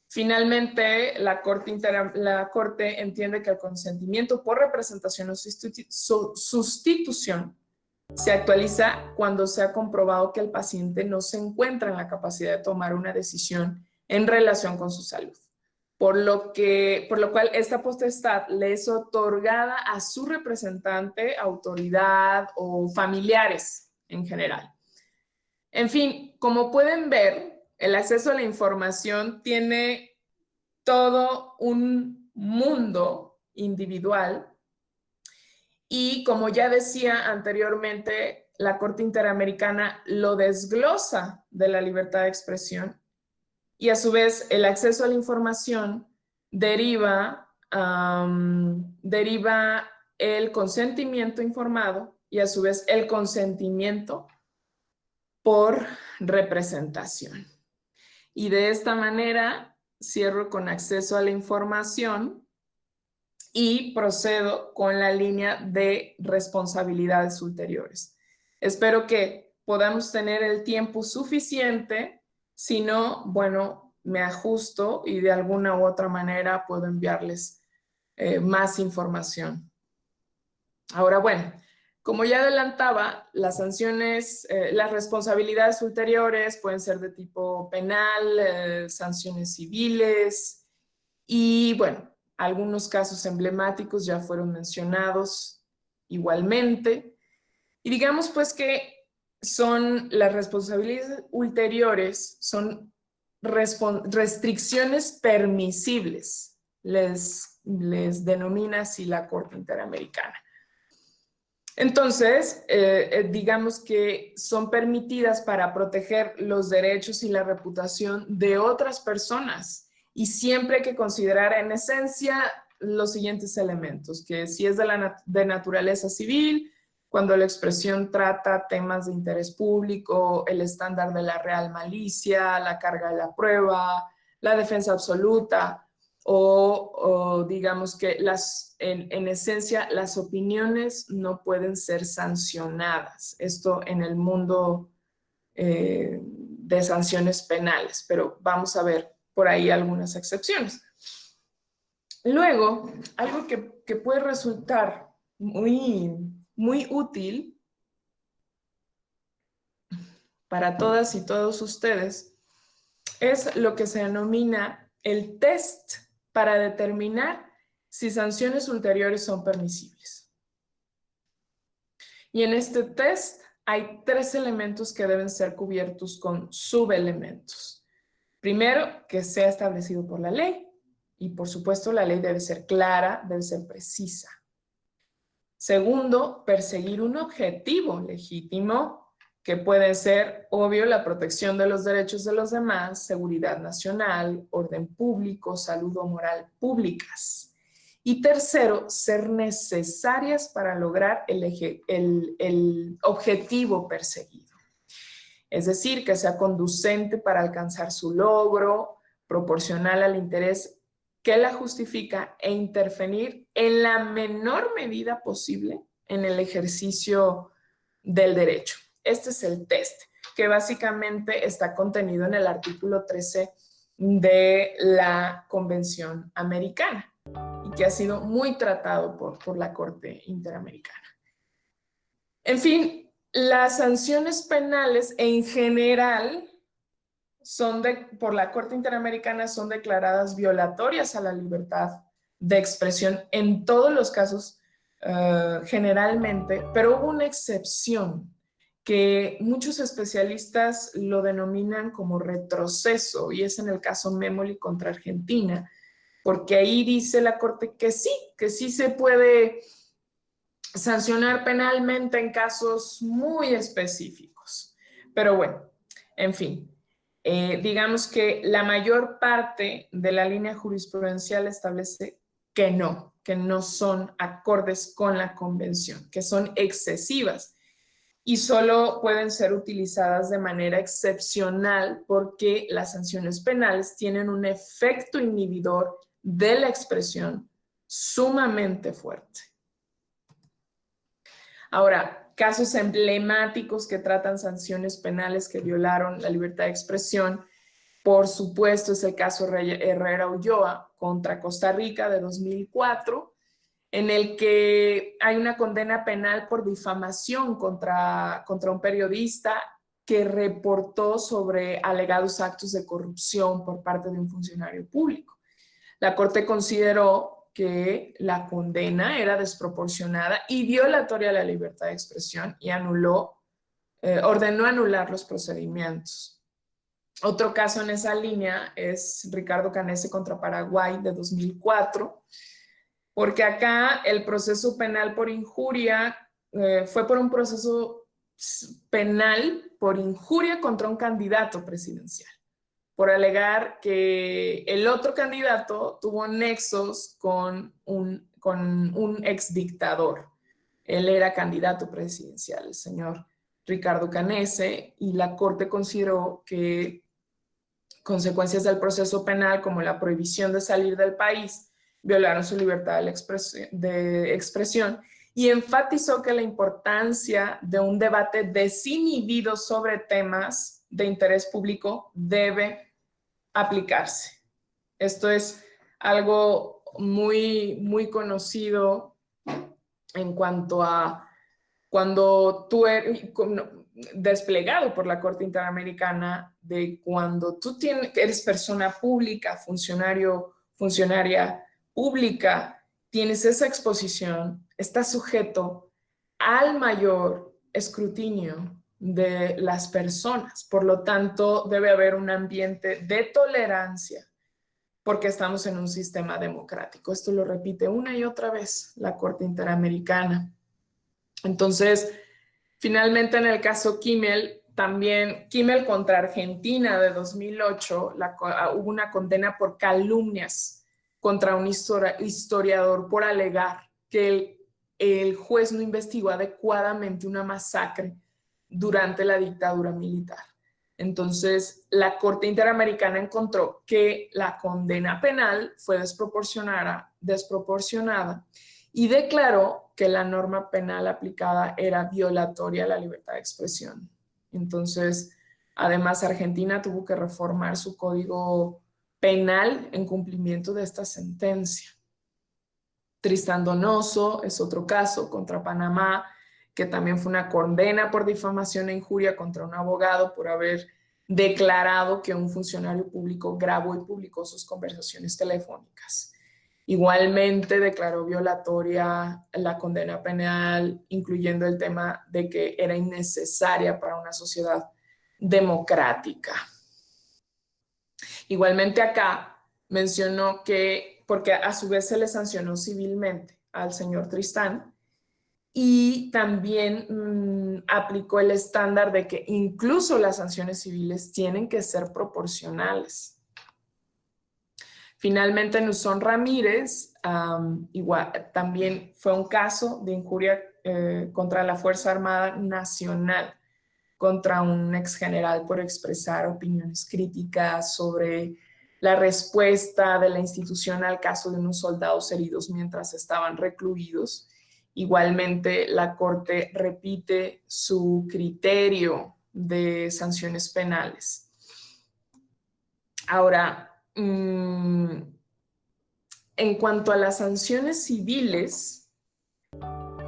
Finalmente, la Corte entiende que el consentimiento por representación o sustitución se actualiza cuando se ha comprobado que el paciente no se encuentra en la capacidad de tomar una decisión en relación con su salud. Por lo cual esta potestad le es otorgada a su representante, autoridad o familiares en general. En fin, como pueden ver, el acceso a la información tiene todo un mundo individual y, como ya decía anteriormente, la Corte Interamericana lo desglosa de la libertad de expresión y a su vez el acceso a la información deriva el consentimiento informado y a su vez el consentimiento por representación. Y de esta manera cierro con acceso a la información y procedo con la línea de responsabilidades ulteriores. Espero que podamos tener el tiempo suficiente. Si no, bueno, me ajusto y de alguna u otra manera puedo enviarles más información. Ahora, bueno, como ya adelantaba, las sanciones, las responsabilidades ulteriores pueden ser de tipo penal, sanciones civiles y, bueno, algunos casos emblemáticos ya fueron mencionados igualmente. Y digamos pues que son las responsabilidades ulteriores, son restricciones permisibles, les denomina así la Corte Interamericana. Entonces, digamos que son permitidas para proteger los derechos y la reputación de otras personas. Y siempre hay que considerar en esencia los siguientes elementos, que si es de naturaleza civil, cuando la expresión trata temas de interés público, el estándar de la real malicia, la carga de la prueba, la defensa absoluta, o digamos que en esencia las opiniones no pueden ser sancionadas. Esto en el mundo de sanciones penales, pero vamos a ver por ahí algunas excepciones. Luego, algo que puede resultar muy útil para todas y todos ustedes es lo que se denomina el test para determinar si sanciones ulteriores son permisibles. Y en este test hay 3 elementos que deben ser cubiertos con subelementos. Primero, que sea establecido por la ley. Y por supuesto, la ley debe ser clara, debe ser precisa. Segundo, perseguir un objetivo legítimo, que puede ser, obvio, la protección de los derechos de los demás, seguridad nacional, orden público, salud o moral públicas. Y tercero, ser necesarias para lograr el objetivo perseguido. Es decir, que sea conducente para alcanzar su logro, proporcional al interés que la justifica e intervenir en la menor medida posible en el ejercicio del derecho. Este es el test, que básicamente está contenido en el artículo 13 de la Convención Americana. Y que ha sido muy tratado por la Corte Interamericana. En fin, las sanciones penales en general por la Corte Interamericana son declaradas violatorias a la libertad de expresión en todos los casos, generalmente, pero hubo una excepción que muchos especialistas lo denominan como retroceso, y es en el caso Memoli contra Argentina, porque ahí dice la Corte que sí se puede sancionar penalmente en casos muy específicos. Pero bueno, en fin, digamos que la mayor parte de la línea jurisprudencial establece que no son acordes con la convención, que son excesivas y solo pueden ser utilizadas de manera excepcional porque las sanciones penales tienen un efecto inhibidor de la expresión sumamente fuerte. Ahora, casos emblemáticos que tratan sanciones penales que violaron la libertad de expresión, por supuesto, es el caso Herrera Ulloa contra Costa Rica de 2004, en el que hay una condena penal por difamación contra un periodista que reportó sobre alegados actos de corrupción por parte de un funcionario público. La Corte consideró que la condena era desproporcionada y violatoria a la libertad de expresión y ordenó anular los procedimientos. Otro caso en esa línea es Ricardo Canese contra Paraguay de 2004, porque acá el proceso penal por injuria fue por un proceso penal por injuria contra un candidato presidencial, por alegar que el otro candidato tuvo nexos con un exdictador. Él era candidato presidencial, el señor Ricardo Canese, y la Corte consideró que consecuencias del proceso penal, como la prohibición de salir del país, violaron su libertad de expresión y enfatizó que la importancia de un debate desinhibido sobre temas de interés público debe aplicarse. Esto es algo muy, muy conocido en cuanto a cuando tú eres desplegado por la Corte Interamericana, de cuando tú eres persona pública, funcionaria pública, tienes esa exposición, estás sujeto al mayor escrutinio de las personas. Por lo tanto, debe haber un ambiente de tolerancia porque estamos en un sistema democrático. Esto lo repite una y otra vez la Corte Interamericana. Entonces, finalmente en el caso Kimmel, también Kimmel contra Argentina de 2008, hubo una condena por calumnias contra un historiador por alegar que el juez no investigó adecuadamente una masacre durante la dictadura militar. Entonces, la Corte Interamericana encontró que la condena penal fue desproporcionada y declaró que la norma penal aplicada era violatoria a la libertad de expresión. Entonces, además, Argentina tuvo que reformar su código penal en cumplimiento de esta sentencia. Tristán Donoso es otro caso contra Panamá, que también fue una condena por difamación e injuria contra un abogado por haber declarado que un funcionario público grabó y publicó sus conversaciones telefónicas. Igualmente declaró violatoria la condena penal, incluyendo el tema de que era innecesaria para una sociedad democrática. Igualmente acá mencionó que, porque a su vez se le sancionó civilmente al señor Tristán, y también aplicó el estándar de que incluso las sanciones civiles tienen que ser proporcionales. Finalmente, Nuzón Ramírez, igual, también fue un caso de injuria contra la Fuerza Armada Nacional, contra un ex general por expresar opiniones críticas sobre la respuesta de la institución al caso de unos soldados heridos mientras estaban recluidos. Igualmente, la Corte repite su criterio de sanciones penales. Ahora, En cuanto a las sanciones civiles,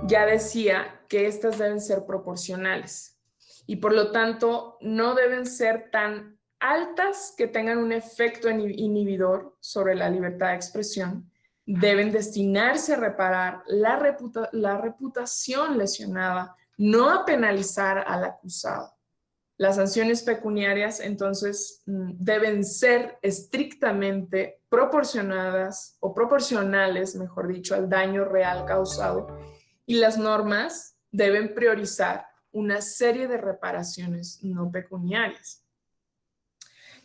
ya decía que estas deben ser proporcionales y por lo tanto no deben ser tan altas que tengan un efecto inhibidor sobre la libertad de expresión. Deben destinarse a reparar la reputación lesionada, no a penalizar al acusado. Las sanciones pecuniarias, entonces, deben ser estrictamente proporcionadas o proporcionales, mejor dicho, al daño real causado, y las normas deben priorizar una serie de reparaciones no pecuniarias.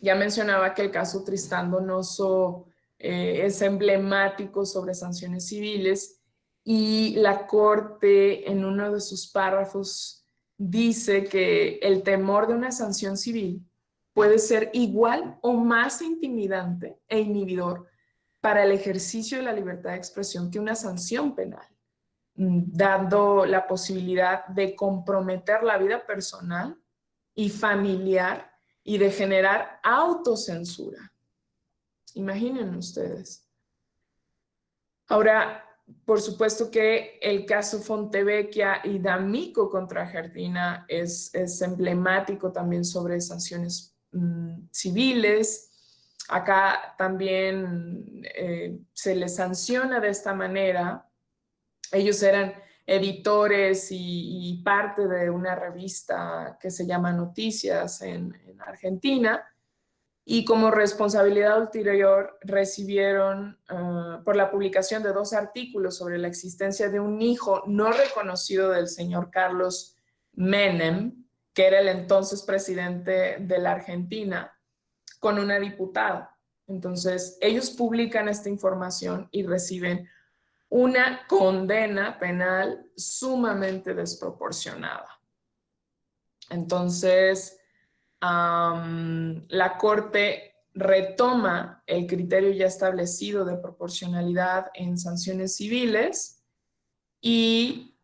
Ya mencionaba que el caso Tristán Donoso es emblemático sobre sanciones civiles y la Corte en uno de sus párrafos dice que el temor de una sanción civil puede ser igual o más intimidante e inhibidor para el ejercicio de la libertad de expresión que una sanción penal, dando la posibilidad de comprometer la vida personal y familiar y de generar autocensura. Imaginen ustedes. Ahora, por supuesto que el caso Fontevecchia y D'Amico contra Argentina es emblemático también sobre sanciones civiles. Acá también se les sanciona de esta manera. Ellos eran editores y parte de una revista que se llama Noticias en Argentina, y como responsabilidad ulterior recibieron por la publicación de 2 artículos sobre la existencia de un hijo no reconocido del señor Carlos Menem, que era el entonces presidente de la Argentina, con una diputada. Entonces, ellos publican esta información y reciben una condena penal sumamente desproporcionada. Entonces, la Corte retoma el criterio ya establecido de proporcionalidad en sanciones civiles y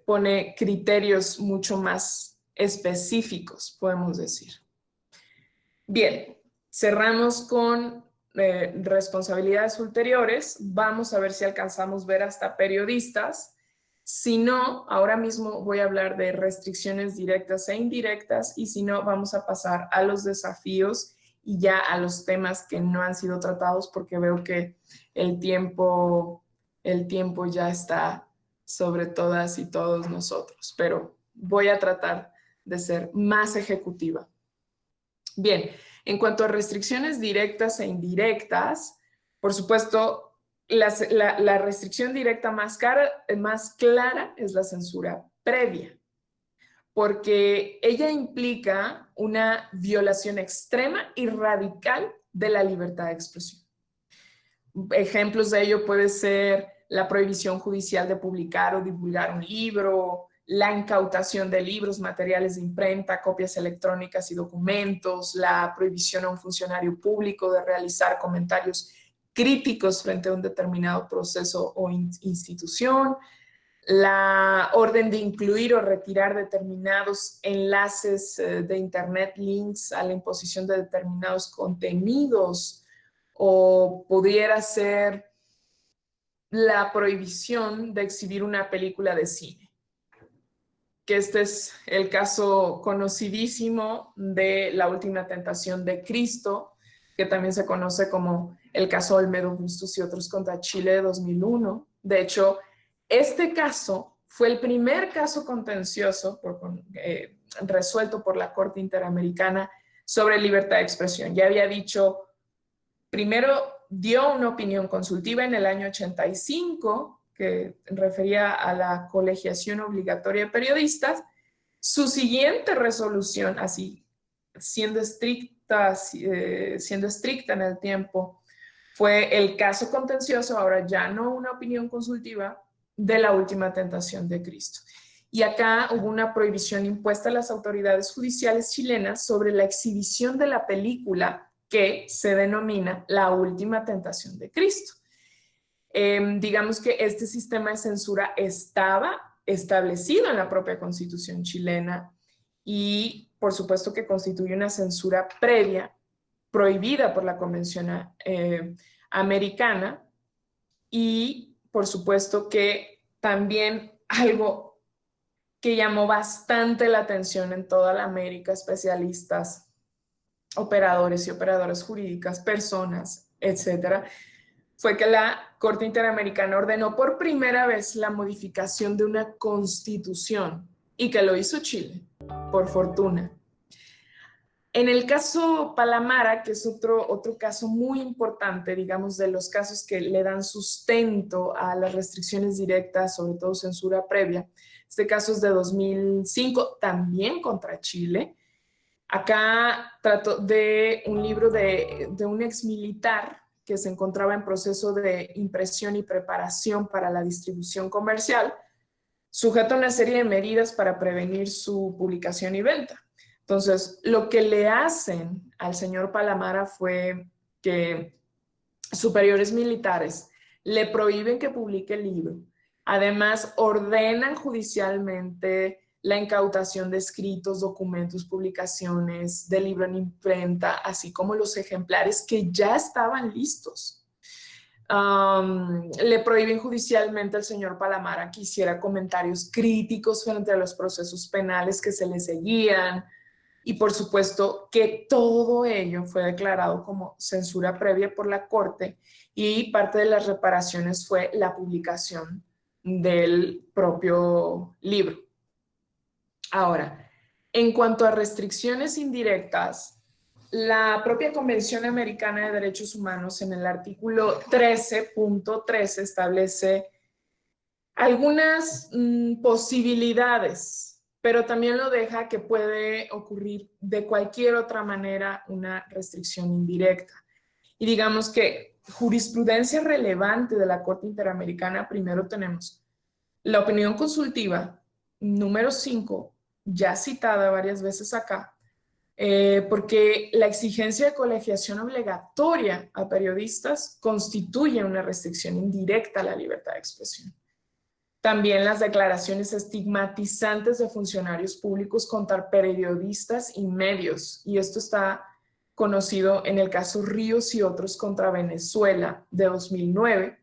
pone criterios mucho más específicos, podemos decir. Bien, cerramos con responsabilidades ulteriores. Vamos a ver si alcanzamos ver hasta periodistas. Si no, ahora mismo voy a hablar de restricciones directas e indirectas, y si no, vamos a pasar a los desafíos y ya a los temas que no han sido tratados, porque veo que el tiempo ya está sobre todas y todos nosotros, pero voy a tratar de ser más ejecutiva. Bien, en cuanto a restricciones directas e indirectas, por supuesto, la restricción directa más clara es la censura previa, porque ella implica una violación extrema y radical de la libertad de expresión. Ejemplos de ello puede ser la prohibición judicial de publicar o divulgar un libro, la incautación de libros, materiales de imprenta, copias electrónicas y documentos, la prohibición a un funcionario público de realizar comentarios críticos frente a un determinado proceso o institución, la orden de incluir o retirar determinados enlaces de internet, links a la imposición de determinados contenidos, o pudiera ser la prohibición de exhibir una película de cine, que este es el caso conocidísimo de La Última Tentación de Cristo, que también se conoce como el caso Olmedo Bustos y otros contra Chile de 2001. De hecho, este caso fue el primer caso contencioso resuelto por la Corte Interamericana sobre libertad de expresión. Ya había dicho, primero dio una opinión consultiva en el año 85, que refería a la colegiación obligatoria de periodistas. Su siguiente resolución, así siendo estricta en el tiempo, fue el caso contencioso, ahora ya no una opinión consultiva, de La Última Tentación de Cristo. Y acá hubo una prohibición impuesta a las autoridades judiciales chilenas sobre la exhibición de la película que se denomina La Última Tentación de Cristo. Digamos que este sistema de censura estaba establecido en la propia Constitución chilena y por supuesto que constituye una censura previa prohibida por la Convención Americana. Y por supuesto que también algo que llamó bastante la atención en toda la América, especialistas, operadores y operadoras jurídicas, personas, etcétera, fue que la Corte Interamericana ordenó por primera vez la modificación de una constitución y que lo hizo Chile, por fortuna. En el caso Palamara, que es otro caso muy importante, digamos, de los casos que le dan sustento a las restricciones directas, sobre todo censura previa, este caso es de 2005, también contra Chile. Acá trato de un libro de un exmilitar que se encontraba en proceso de impresión y preparación para la distribución comercial, sujeto a una serie de medidas para prevenir su publicación y venta. Entonces, lo que le hacen al señor Palamara fue que superiores militares le prohíben que publique el libro. Además, ordenan judicialmente la incautación de escritos, documentos, publicaciones del libro en imprenta, así como los ejemplares que ya estaban listos. Le prohíben judicialmente al señor Palamara que hiciera comentarios críticos frente a los procesos penales que se le seguían. Y por supuesto que todo ello fue declarado como censura previa por la Corte y parte de las reparaciones fue la publicación del propio libro. Ahora, en cuanto a restricciones indirectas, la propia Convención Americana de Derechos Humanos en el artículo 13.13 establece algunas posibilidades, pero también lo deja que puede ocurrir de cualquier otra manera una restricción indirecta. Y digamos que jurisprudencia relevante de la Corte Interamericana, primero tenemos la opinión consultiva número 5, ya citada varias veces acá, porque la exigencia de colegiación obligatoria a periodistas constituye una restricción indirecta a la libertad de expresión. También las declaraciones estigmatizantes de funcionarios públicos contra periodistas y medios, y esto está conocido en el caso Ríos y otros contra Venezuela de 2009,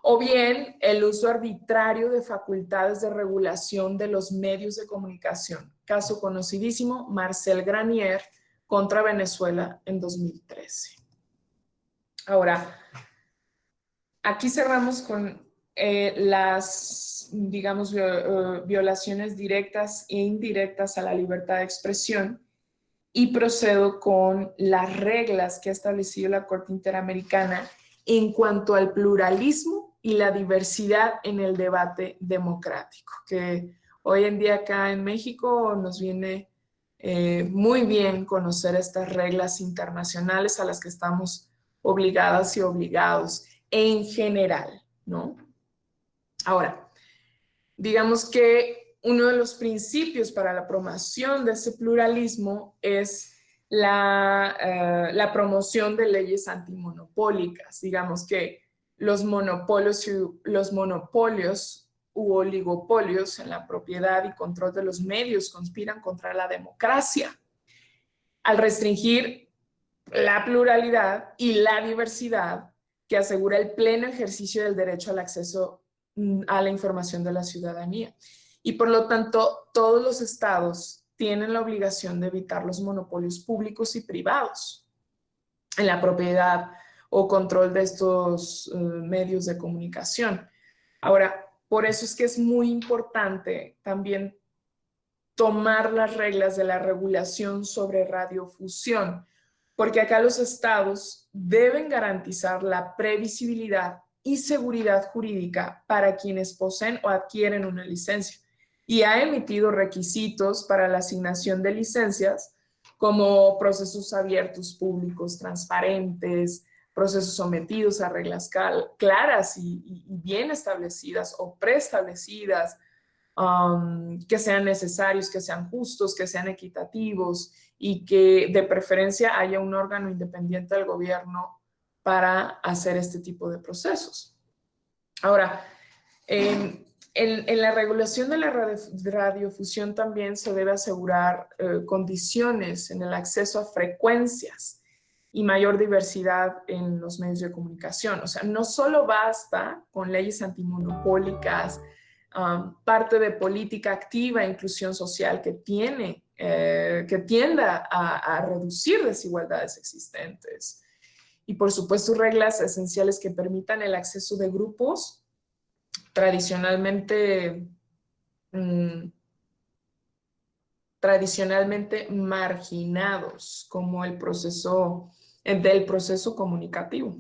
o bien el uso arbitrario de facultades de regulación de los medios de comunicación, caso conocidísimo, Marcel Granier contra Venezuela en 2013. Ahora, aquí cerramos con las, digamos, violaciones directas e indirectas a la libertad de expresión y procedo con las reglas que ha establecido la Corte Interamericana en cuanto al pluralismo y la diversidad en el debate democrático, que hoy en día acá en México nos viene muy bien conocer estas reglas internacionales a las que estamos obligadas y obligados en general, ¿no? Ahora, digamos que uno de los principios para la promoción de ese pluralismo es la promoción de leyes antimonopólicas. Digamos que los monopolios u oligopolios en la propiedad y control de los medios conspiran contra la democracia. Al restringir la pluralidad y la diversidad que asegura el pleno ejercicio del derecho al acceso a la información de la ciudadanía. Y por lo tanto, todos los estados tienen la obligación de evitar los monopolios públicos y privados en la propiedad o control de estos medios de comunicación. Ahora, por eso es que es muy importante también tomar las reglas de la regulación sobre radiofusión, porque acá los estados deben garantizar la previsibilidad y seguridad jurídica para quienes poseen o adquieren una licencia y ha emitido requisitos para la asignación de licencias como procesos abiertos, públicos, transparentes, procesos sometidos a reglas claras y bien establecidas o preestablecidas, que sean necesarios, que sean justos, que sean equitativos y que de preferencia haya un órgano independiente del gobierno para hacer este tipo de procesos. Ahora, en la regulación de la radiofusión también se debe asegurar condiciones en el acceso a frecuencias y mayor diversidad en los medios de comunicación. O sea, no solo basta con leyes antimonopólicas, parte de política activa e inclusión social que tienda a reducir desigualdades existentes. Y por supuesto, reglas esenciales que permitan el acceso de grupos tradicionalmente marginados, como el proceso comunicativo.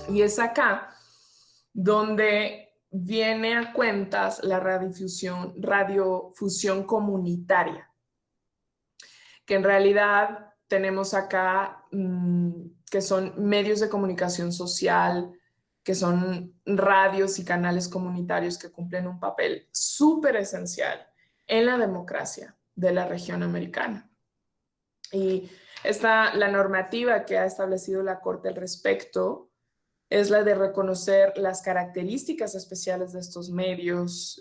Y es acá donde viene a cuentas la radiofusión comunitaria, que en realidad tenemos acá que son medios de comunicación social, que son radios y canales comunitarios que cumplen un papel súper esencial en la democracia de la región americana. Y la normativa que ha establecido la Corte al respecto es la de reconocer las características especiales de estos medios,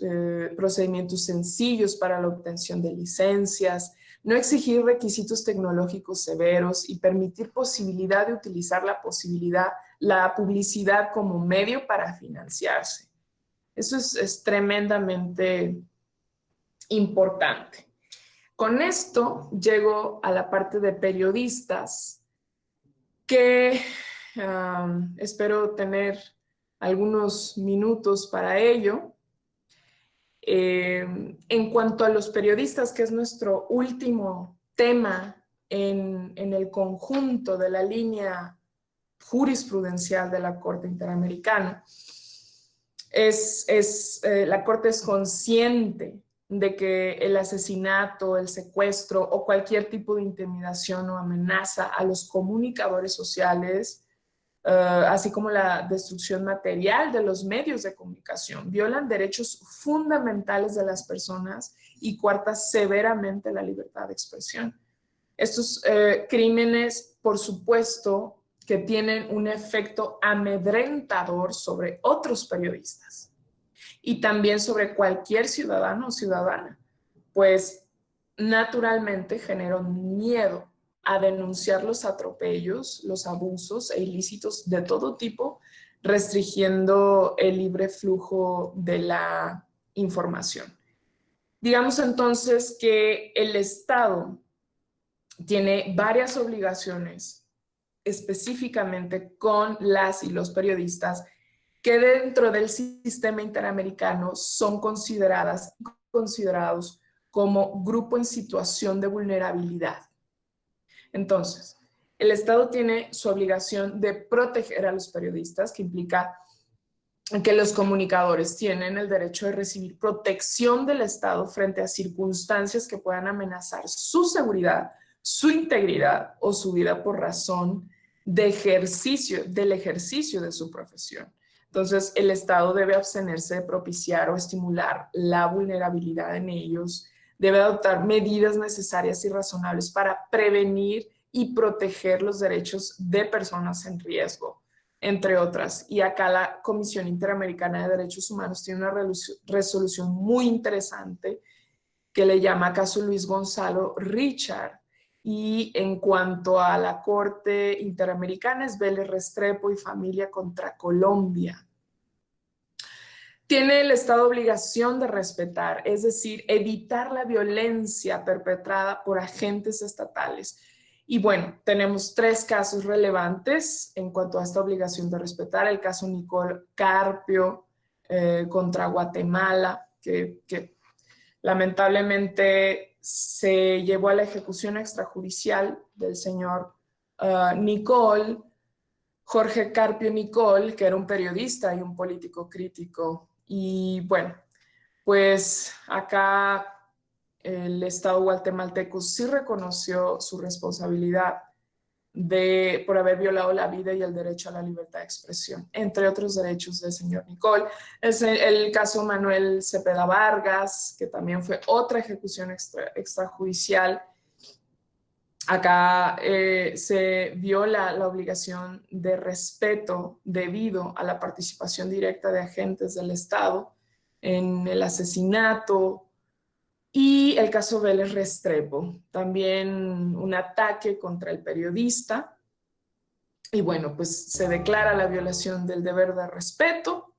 procedimientos sencillos para la obtención de licencias, no exigir requisitos tecnológicos severos y permitir posibilidad de utilizar la publicidad como medio para financiarse. Eso es tremendamente importante. Con esto llego a la parte de periodistas que espero tener algunos minutos para ello. En cuanto a los periodistas, que es nuestro último tema en el conjunto de la línea jurisprudencial de la Corte Interamericana, la Corte es consciente de que el asesinato, el secuestro o cualquier tipo de intimidación o amenaza a los comunicadores sociales, así como la destrucción material de los medios de comunicación, violan derechos fundamentales de las personas y coartan severamente la libertad de expresión. Estos crímenes, por supuesto, que tienen un efecto amedrentador sobre otros periodistas y también sobre cualquier ciudadano o ciudadana, pues naturalmente generan miedo a denunciar los atropellos, los abusos e ilícitos de todo tipo, restringiendo el libre flujo de la información. Digamos entonces que el Estado tiene varias obligaciones específicamente con las y los periodistas que dentro del sistema interamericano son considerados como grupo en situación de vulnerabilidad. Entonces, el Estado tiene su obligación de proteger a los periodistas, que implica que los comunicadores tienen el derecho de recibir protección del Estado frente a circunstancias que puedan amenazar su seguridad, su integridad o su vida por razón del ejercicio de su profesión. Entonces, el Estado debe abstenerse de propiciar o estimular la vulnerabilidad en ellos, debe adoptar medidas necesarias y razonables para prevenir y proteger los derechos de personas en riesgo, entre otras. Y acá la Comisión Interamericana de Derechos Humanos tiene una resolución muy interesante que le llama caso Luis Gonzalo Richard. Y en cuanto a la Corte Interamericana es Vélez Restrepo y Familia contra Colombia. Tiene el Estado obligación de respetar, es decir, evitar la violencia perpetrada por agentes estatales. Y bueno, tenemos 3 casos relevantes en cuanto a esta obligación de respetar. El caso Nicole Carpio contra Guatemala, que lamentablemente se llevó a la ejecución extrajudicial del señor Nicole, Jorge Carpio Nicole, que era un periodista y un político crítico. Y bueno, pues acá el Estado guatemalteco sí reconoció su responsabilidad por haber violado la vida y el derecho a la libertad de expresión, entre otros derechos del señor Nicole. Es el caso Manuel Cepeda Vargas, que también fue otra ejecución extrajudicial. Acá se viola la obligación de respeto debido a la participación directa de agentes del Estado en el asesinato Y el caso Vélez Restrepo, también un ataque contra el periodista. Y bueno, pues se declara la violación del deber de respeto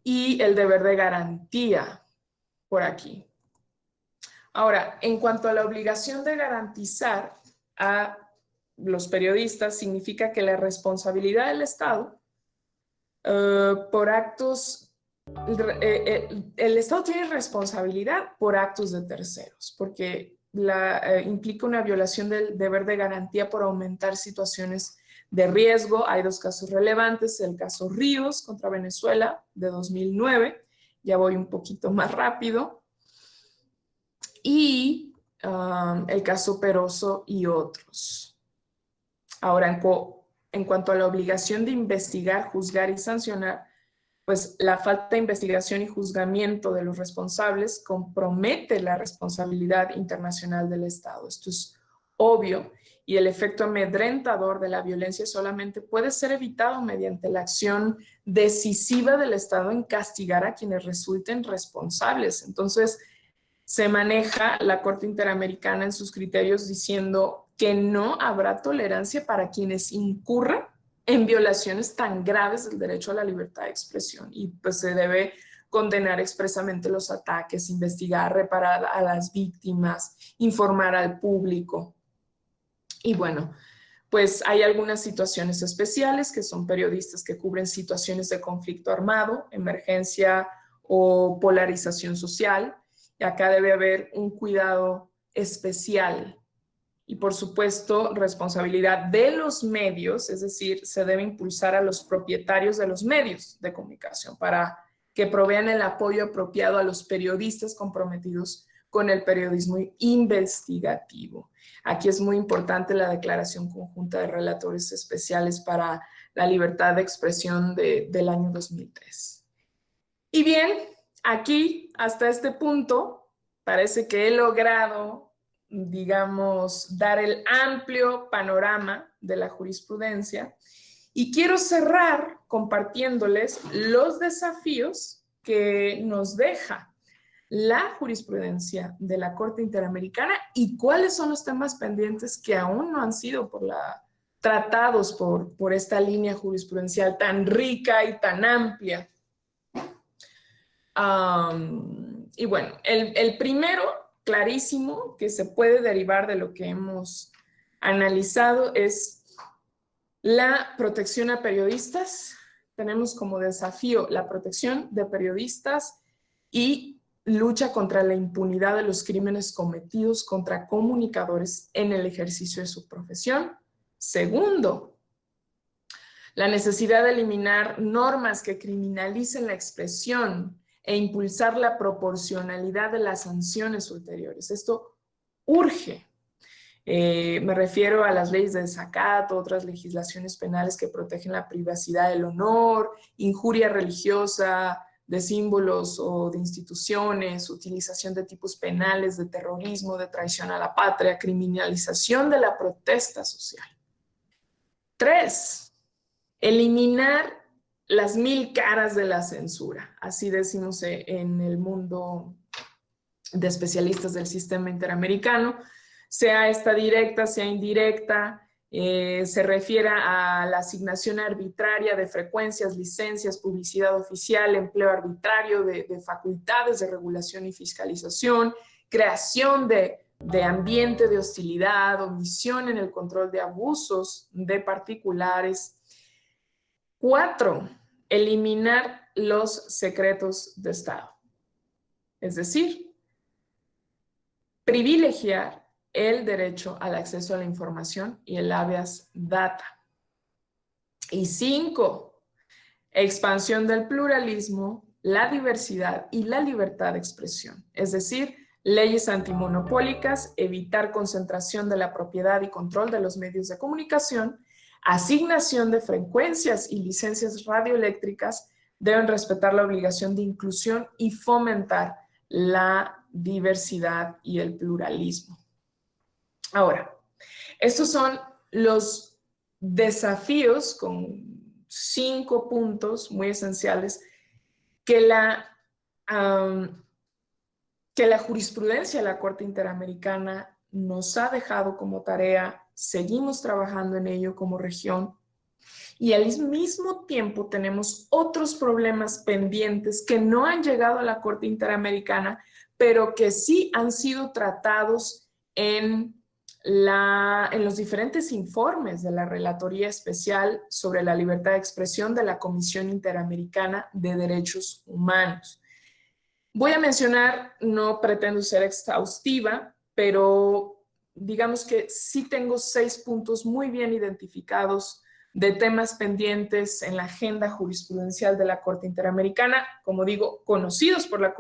y el deber de garantía por aquí. Ahora, en cuanto a la obligación de garantizar a los periodistas, significa que la responsabilidad del Estado por actos, el Estado tiene responsabilidad por actos de terceros, porque implica una violación del deber de garantía por aumentar situaciones de riesgo. Hay dos casos relevantes, el caso Ríos contra Venezuela de 2009, ya voy un poquito más rápido, y el caso Peroso y otros. Ahora, en cuanto a la obligación de investigar, juzgar y sancionar, pues la falta de investigación y juzgamiento de los responsables compromete la responsabilidad internacional del Estado. Esto es obvio, y el efecto amedrentador de la violencia solamente puede ser evitado mediante la acción decisiva del Estado en castigar a quienes resulten responsables. Entonces, se maneja la Corte Interamericana en sus criterios diciendo que no habrá tolerancia para quienes incurran en violaciones tan graves del derecho a la libertad de expresión, y pues se debe condenar expresamente los ataques, investigar, reparar a las víctimas, informar al público. Y bueno, pues hay algunas situaciones especiales que son periodistas que cubren situaciones de conflicto armado, emergencia o polarización social, y acá debe haber un cuidado especial. Y por supuesto, responsabilidad de los medios, es decir, se debe impulsar a los propietarios de los medios de comunicación para que provean el apoyo apropiado a los periodistas comprometidos con el periodismo investigativo. Aquí es muy importante la Declaración Conjunta de Relatores Especiales para la Libertad de Expresión del año 2003. Y bien, aquí, hasta este punto, parece que he logrado, digamos, dar el amplio panorama de la jurisprudencia, y quiero cerrar compartiéndoles los desafíos que nos deja la jurisprudencia de la Corte Interamericana y cuáles son los temas pendientes que aún no han sido tratados por esta línea jurisprudencial tan rica y tan amplia. Y bueno, el primero, clarísimo, que se puede derivar de lo que hemos analizado, es la protección a periodistas. Tenemos como desafío la protección de periodistas y lucha contra la impunidad de los crímenes cometidos contra comunicadores en el ejercicio de su profesión. Segundo, la necesidad de eliminar normas que criminalicen la expresión e impulsar la proporcionalidad de las sanciones ulteriores. Esto urge. Me refiero a las leyes de desacato, otras legislaciones penales que protegen la privacidad del honor, injuria religiosa, de símbolos o de instituciones, utilización de tipos penales, de terrorismo, de traición a la patria, criminalización de la protesta social. 3. Eliminar las 1000 caras de la censura, así decimos en el mundo de especialistas del sistema interamericano, sea esta directa, sea indirecta, se refiere a la asignación arbitraria de frecuencias, licencias, publicidad oficial, empleo arbitrario de facultades de regulación y fiscalización, creación de ambiente de hostilidad, omisión en el control de abusos de particulares. 4. Eliminar los secretos de Estado. Es decir, privilegiar el derecho al acceso a la información y el habeas data. Y 5. Expansión del pluralismo, la diversidad y la libertad de expresión. Es decir, leyes antimonopólicas, evitar concentración de la propiedad y control de los medios de comunicación, asignación de frecuencias y licencias radioeléctricas, deben respetar la obligación de inclusión y fomentar la diversidad y el pluralismo. Ahora, estos son los desafíos con 5 puntos muy esenciales que la que la jurisprudencia de la Corte Interamericana nos ha dejado como tarea, seguimos trabajando en ello como región, y al mismo tiempo tenemos otros problemas pendientes que no han llegado a la Corte Interamericana, pero que sí han sido tratados en los diferentes informes de la Relatoría Especial sobre la Libertad de Expresión de la Comisión Interamericana de Derechos Humanos. Voy a mencionar, no pretendo ser exhaustiva, pero digamos que sí tengo 6 puntos muy bien identificados de temas pendientes en la agenda jurisprudencial de la Corte Interamericana, como digo, conocidos por la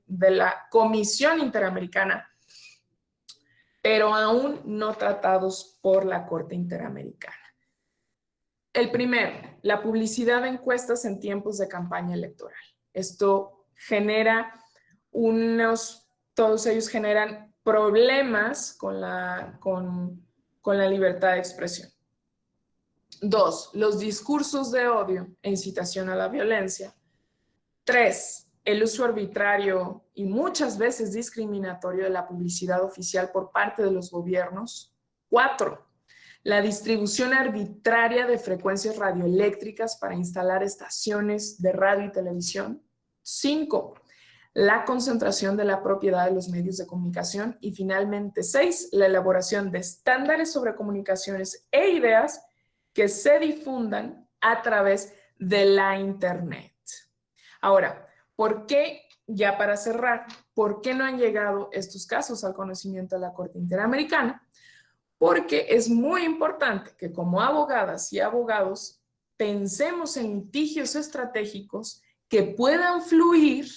de la Comisión Interamericana, pero aún no tratados por la Corte Interamericana. El primero, la publicidad de encuestas en tiempos de campaña electoral. Esto genera todos ellos generan problemas con la libertad de expresión. 2, los discursos de odio e incitación a la violencia. 3, el uso arbitrario y muchas veces discriminatorio de la publicidad oficial por parte de los gobiernos. 4, la distribución arbitraria de frecuencias radioeléctricas para instalar estaciones de radio y televisión. 5, la concentración de la propiedad de los medios de comunicación. Y finalmente, 6, la elaboración de estándares sobre comunicaciones e ideas que se difundan a través de la Internet. Ahora, ¿por qué, ya para cerrar, por qué no han llegado estos casos al conocimiento de la Corte Interamericana? Porque es muy importante que como abogadas y abogados pensemos en litigios estratégicos que puedan fluir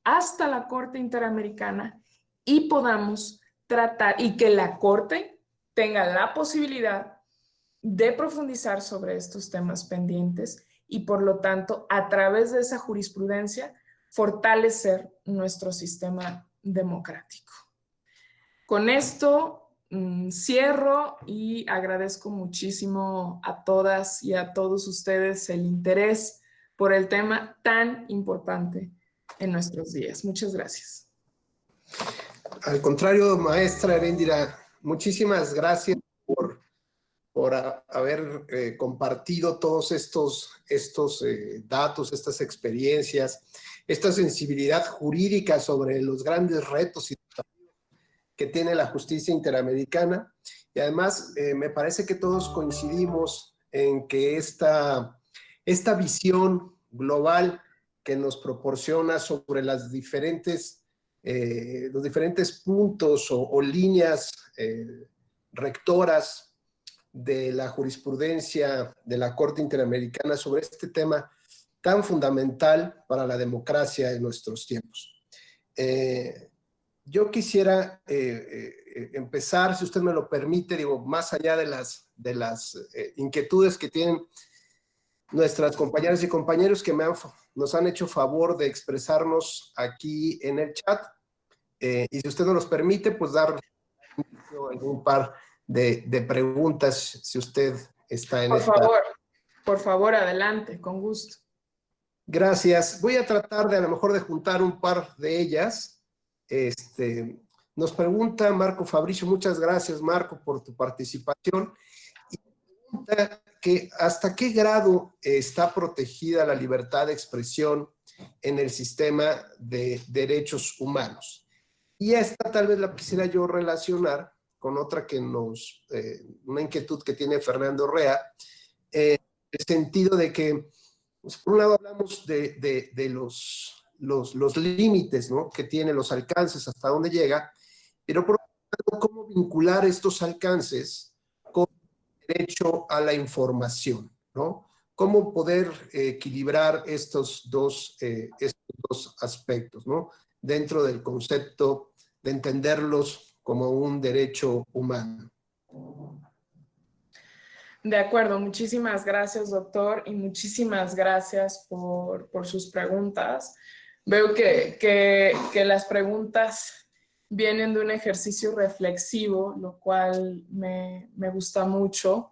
hasta la Corte Interamericana y podamos tratar, y que la Corte tenga la posibilidad de profundizar sobre estos temas pendientes y, por lo tanto, a través de esa jurisprudencia, fortalecer nuestro sistema democrático. Con esto cierro y agradezco muchísimo a todas y a todos ustedes el interés por el tema tan importante en nuestros días. Muchas gracias. Al contrario, maestra Heréndira, muchísimas gracias por haber compartido todos estos datos, estas experiencias, esta sensibilidad jurídica sobre los grandes retos que tiene la justicia interamericana. Y además, me parece que todos coincidimos en que esta visión global que nos proporciona sobre los diferentes puntos o líneas rectoras de la jurisprudencia de la Corte Interamericana sobre este tema tan fundamental para la democracia en nuestros tiempos. Yo quisiera empezar, si usted me lo permite, digo, más allá de las inquietudes que tienen nuestras compañeras y compañeros que nos han hecho favor de expresarnos aquí en el chat. Y si usted nos los permite, pues dar algún par de preguntas, si usted está en Por favor, adelante, con gusto. Gracias. Voy a tratar de a lo mejor de juntar un par de ellas. Nos pregunta Marco Fabricio, muchas gracias Marco por tu participación. Y pregunta que hasta qué grado está protegida la libertad de expresión en el sistema de derechos humanos. Y esta tal vez la quisiera yo relacionar con otra una inquietud que tiene Fernando Rea, en el sentido de que, pues, por un lado hablamos de los límites, ¿no?, que tienen los alcances, hasta dónde llega, pero por otro lado, cómo vincular estos alcances con el derecho a la información, ¿no? Cómo poder equilibrar estos dos aspectos, ¿no?, dentro del concepto de entenderlos como un derecho humano. De acuerdo, muchísimas gracias, doctor, y muchísimas gracias por sus preguntas. Veo que las preguntas vienen de un ejercicio reflexivo, lo cual me gusta mucho.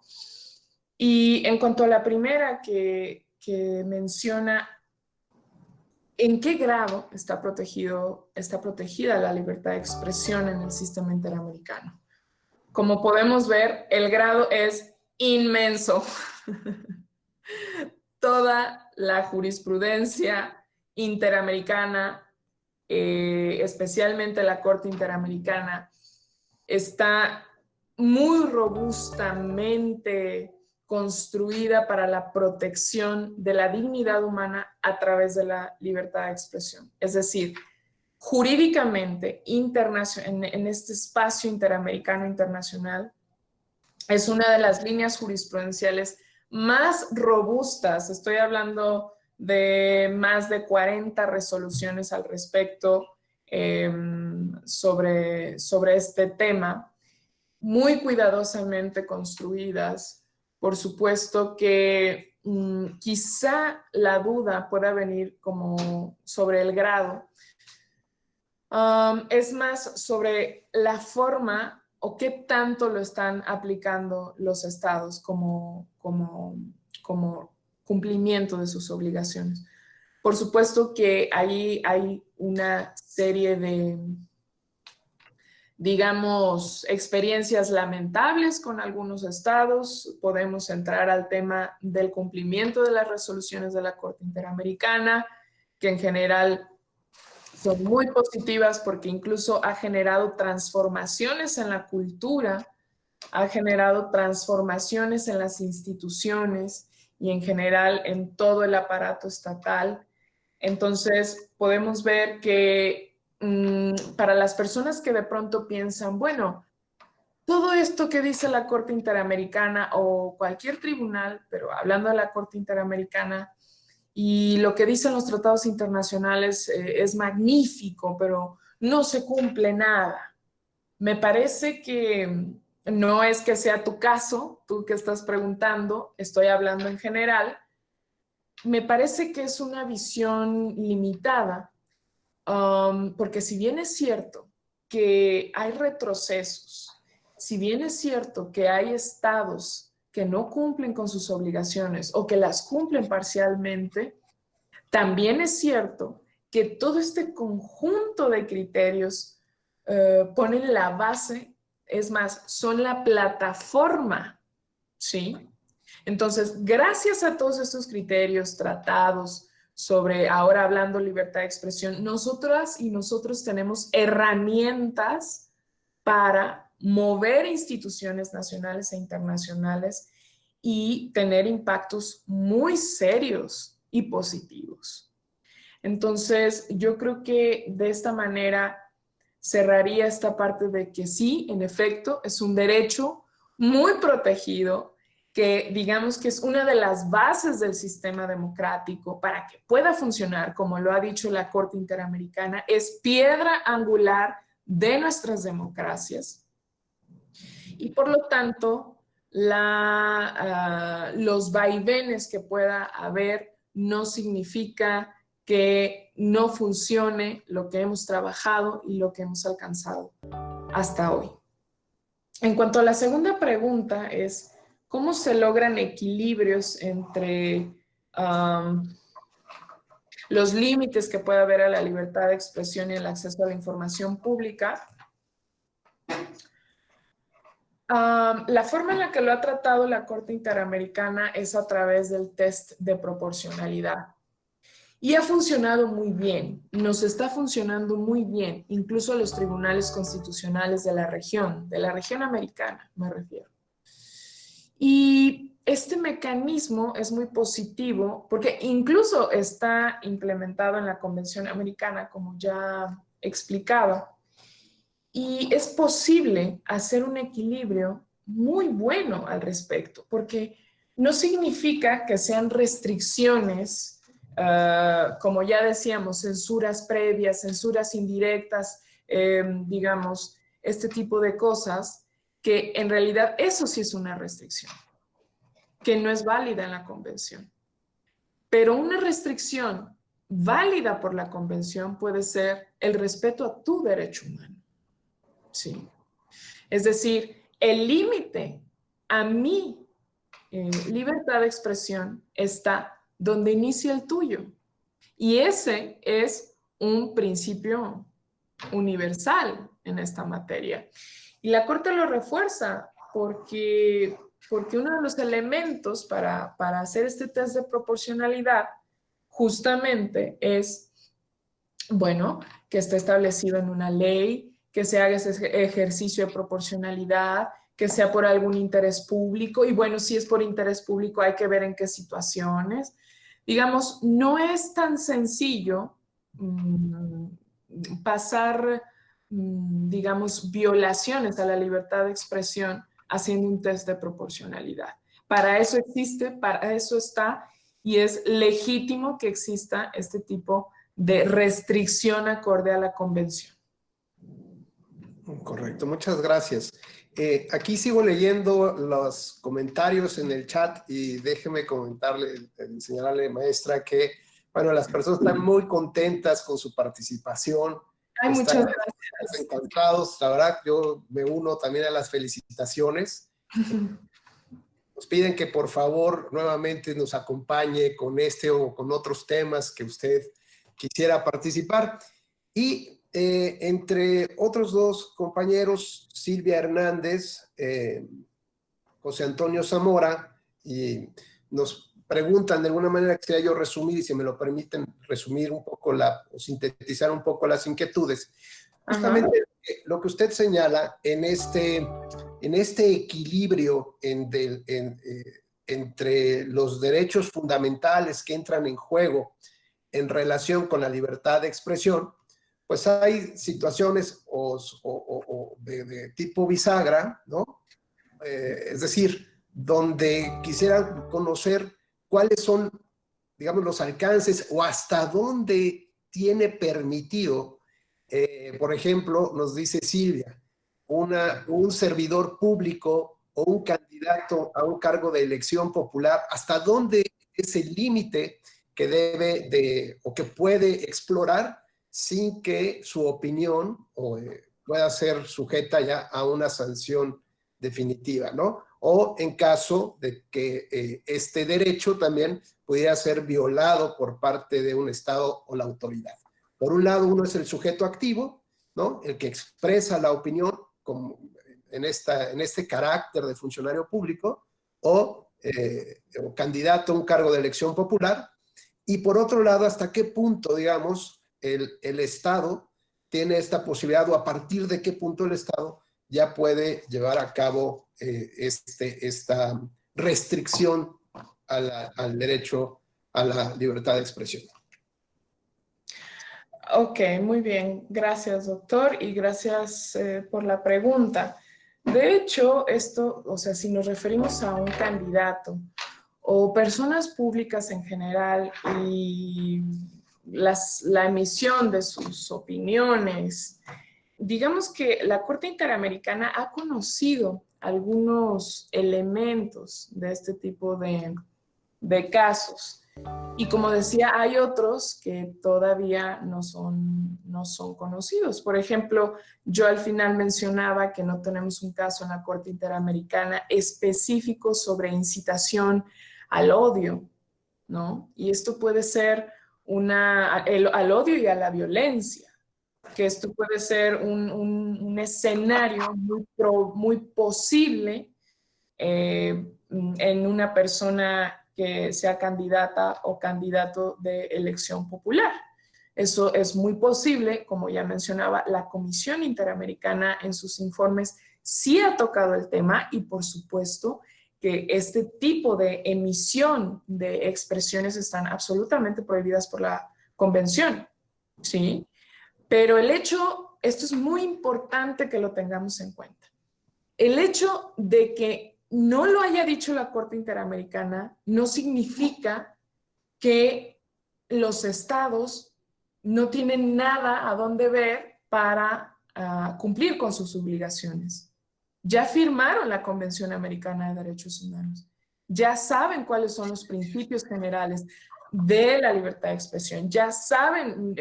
Y en cuanto a la primera que menciona ¿En qué grado está protegida la libertad de expresión en el sistema interamericano? Como podemos ver, el grado es inmenso. Toda la jurisprudencia interamericana, especialmente la Corte Interamericana, está muy robustamente construida para la protección de la dignidad humana a través de la libertad de expresión. Es decir, jurídicamente, en este espacio interamericano internacional, es una de las líneas jurisprudenciales más robustas. Estoy hablando de más de 40 resoluciones al respecto sobre este tema, muy cuidadosamente construidas. Por supuesto que quizá la duda pueda venir como sobre el grado. Es más sobre la forma o qué tanto lo están aplicando los estados como cumplimiento de sus obligaciones. Por supuesto que ahí hay una serie de, digamos, experiencias lamentables con algunos estados. Podemos entrar al tema del cumplimiento de las resoluciones de la Corte Interamericana, que en general son muy positivas porque incluso ha generado transformaciones en la cultura, ha generado transformaciones en las instituciones y en general en todo el aparato estatal. Entonces, podemos ver que para las personas que de pronto piensan, bueno, todo esto que dice la Corte Interamericana o cualquier tribunal, pero hablando de la Corte Interamericana, y lo que dicen los tratados internacionales es magnífico, pero no se cumple nada. Me parece que no es que sea tu caso, tú que estás preguntando, estoy hablando en general. Me parece que es una visión limitada, porque si bien es cierto que hay retrocesos, si bien es cierto que hay estados que no cumplen con sus obligaciones o que las cumplen parcialmente, también es cierto que todo este conjunto de criterios ponen la base, es más, son la plataforma, ¿sí? Entonces, gracias a todos estos criterios tratados sobre, ahora hablando libertad de expresión, nosotras y nosotros tenemos herramientas para mover instituciones nacionales e internacionales y tener impactos muy serios y positivos. Entonces, yo creo que de esta manera cerraría esta parte de que sí, en efecto, es un derecho muy protegido, que digamos que es una de las bases del sistema democrático para que pueda funcionar, como lo ha dicho la Corte Interamericana, es piedra angular de nuestras democracias. Y por lo tanto, los vaivenes que pueda haber no significa que no funcione lo que hemos trabajado y lo que hemos alcanzado hasta hoy. En cuanto a la segunda pregunta es, ¿cómo se logran equilibrios entre los límites que puede haber a la libertad de expresión y el acceso a la información pública? La forma en la que lo ha tratado la Corte Interamericana es a través del test de proporcionalidad. Y ha funcionado muy bien, nos está funcionando muy bien, incluso a los tribunales constitucionales de la región americana, me refiero. Y este mecanismo es muy positivo porque incluso está implementado en la Convención Americana, como ya explicaba. Y es posible hacer un equilibrio muy bueno al respecto, porque no significa que sean restricciones, como ya decíamos, censuras previas, censuras indirectas, digamos, este tipo de cosas, que en realidad eso sí es una restricción, que no es válida en la convención. Pero una restricción válida por la convención puede ser el respeto a tu derecho humano. Sí. Es decir, el límite a mi libertad de expresión está donde inicia el tuyo Y ese es un principio universal en esta materia. Y la Corte lo refuerza porque uno de los elementos para hacer este test de proporcionalidad justamente es, bueno, que esté establecido en una ley, que se haga ese ejercicio de proporcionalidad, que sea por algún interés público, y bueno, si es por interés público hay que ver en qué situaciones. Digamos, no es tan sencillo pasar, digamos, violaciones a la libertad de expresión haciendo un test de proporcionalidad. Para eso existe, para eso está, y es legítimo que exista este tipo de restricción acorde a la convención. Correcto, muchas gracias. Aquí sigo leyendo los comentarios en el chat y déjeme comentarle, señalarle, maestra, que, bueno, las personas están muy contentas con su participación. Ay, muchas gracias. Encantados, la verdad, yo me uno también a las felicitaciones. Nos piden que por favor nuevamente nos acompañe con este o con otros temas que usted quisiera participar. Y entre otros dos compañeros, Silvia Hernández, José Antonio Zamora, y nos preguntan de alguna manera, quisiera yo resumir, y si me lo permiten, resumir un poco o sintetizar un poco las inquietudes. Justamente lo que usted señala en este equilibrio entre los derechos fundamentales que entran en juego en relación con la libertad de expresión, pues hay situaciones de tipo bisagra, ¿no? Es decir, donde quisiera conocer cuáles son, digamos, los alcances o hasta dónde tiene permitido, por ejemplo, nos dice Silvia, un servidor público o un candidato a un cargo de elección popular, hasta dónde es el límite que debe o que puede explorar sin que su opinión pueda ser sujeta ya a una sanción definitiva, ¿no? O en caso de que este derecho también pudiera ser violado por parte de un Estado o la autoridad. Por un lado, uno es el sujeto activo, ¿no? El que expresa la opinión en este carácter de funcionario público o candidato a un cargo de elección popular. Y por otro lado, hasta qué punto, digamos, el Estado tiene esta posibilidad o a partir de qué punto el Estado ya puede llevar a cabo esta restricción al derecho a la libertad de expresión. Ok, muy bien. Gracias, doctor, y gracias por la pregunta. De hecho, esto, o sea, si nos referimos a un candidato o personas públicas en general y la emisión de sus opiniones, digamos que la Corte Interamericana ha conocido algunos elementos de este tipo de casos. Y como decía, hay otros que todavía no son conocidos. Por ejemplo, yo al final mencionaba que no tenemos un caso en la Corte Interamericana específico sobre incitación al odio, ¿no? Y esto puede ser al odio y a la violencia, que esto puede ser un escenario muy posible en una persona que sea candidata o candidato de elección popular. Eso es muy posible, como ya mencionaba, la Comisión Interamericana en sus informes sí ha tocado el tema y por supuesto que este tipo de emisión de expresiones están absolutamente prohibidas por la Convención, ¿sí? Pero esto es muy importante que lo tengamos en cuenta. El hecho de que no lo haya dicho la Corte Interamericana no significa que los estados no tienen nada a dónde ver para cumplir con sus obligaciones. Ya firmaron la Convención Americana de Derechos Humanos. Ya saben cuáles son los principios generales de la libertad de expresión. Ya saben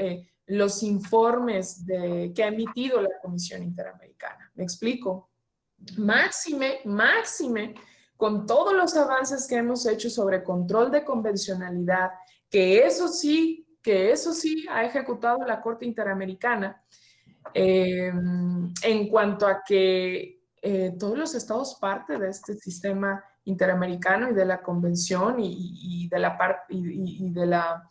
los informes que ha emitido la Comisión Interamericana. ¿Me explico? Máxime, con todos los avances que hemos hecho sobre control de convencionalidad, que eso sí que eso sí ha ejecutado la Corte Interamericana en cuanto a que todos los estados parte de este sistema interamericano y de la convención y de la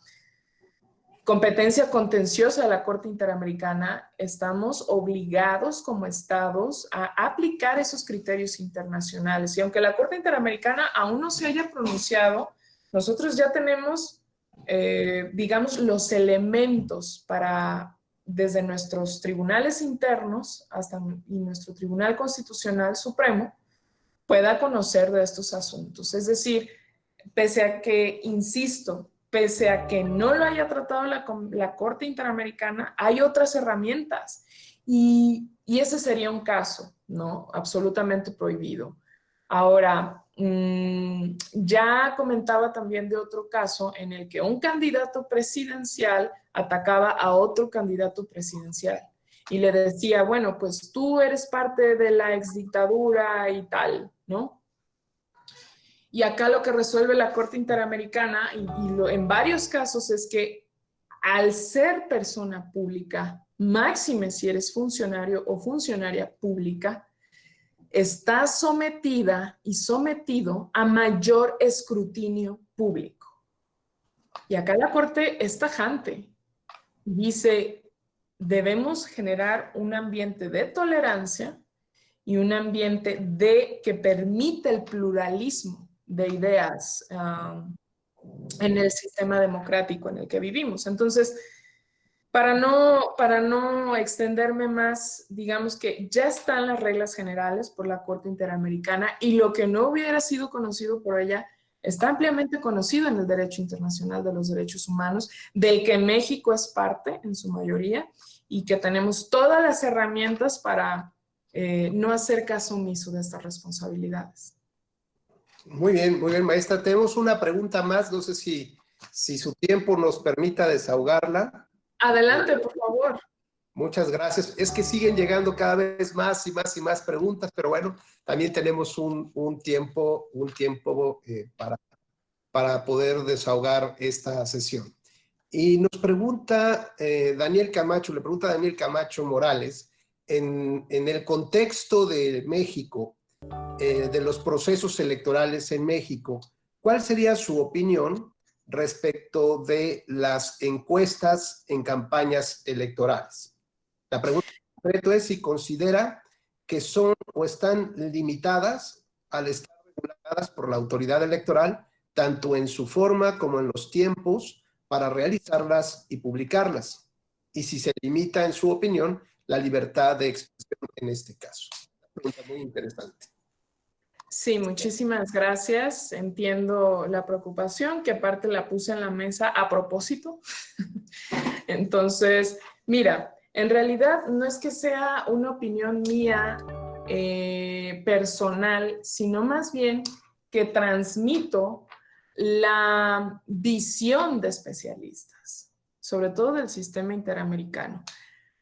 competencia contenciosa de la Corte Interamericana, estamos obligados como estados a aplicar esos criterios internacionales. Y aunque la Corte Interamericana aún no se haya pronunciado, nosotros ya tenemos, digamos, los elementos para, desde nuestros tribunales internos hasta y nuestro Tribunal Constitucional Supremo, pueda conocer de estos asuntos. Es decir, pese a que, insisto, pese a que no lo haya tratado la Corte Interamericana, hay otras herramientas y ese sería un caso, ¿no? Absolutamente prohibido. Ahora, ya comentaba también de otro caso en el que un candidato presidencial atacaba a otro candidato presidencial y le decía, bueno, pues tú eres parte de la exdictadura y tal, ¿no? Y acá lo que resuelve la Corte Interamericana en varios casos es que al ser persona pública, máxime si eres funcionario o funcionaria pública, está sometida y sometido a mayor escrutinio público. Y acá la Corte es tajante. Dice, debemos generar un ambiente de tolerancia y un ambiente que permite el pluralismo de ideas en el sistema democrático en el que vivimos. Entonces, para no extenderme más, digamos que ya están las reglas generales por la Corte Interamericana y lo que no hubiera sido conocido por ella está ampliamente conocido en el derecho internacional de los derechos humanos, del que México es parte en su mayoría y que tenemos todas las herramientas para no hacer caso omiso de estas responsabilidades. Muy bien, maestra. Tenemos una pregunta más, no sé si su tiempo nos permita desahogarla. Adelante, por favor. Muchas gracias. Es que siguen llegando cada vez más y más y más preguntas, pero bueno, también tenemos un tiempo para poder desahogar esta sesión. Y nos pregunta Daniel Camacho, le pregunta a Daniel Camacho Morales, en el contexto de México, de los procesos electorales en México, ¿cuál sería su opinión respecto de las encuestas en campañas electorales? La pregunta es si considera que son o están limitadas al estar reguladas por la autoridad electoral, tanto en su forma como en los tiempos para realizarlas y publicarlas, y si se limita, en su opinión, la libertad de expresión en este caso. Una pregunta muy interesante. Sí, muchísimas gracias. Entiendo la preocupación, que aparte la puse en la mesa a propósito. Entonces, mira, en realidad no es que sea una opinión mía personal, sino más bien que transmito la visión de especialistas, sobre todo del sistema interamericano.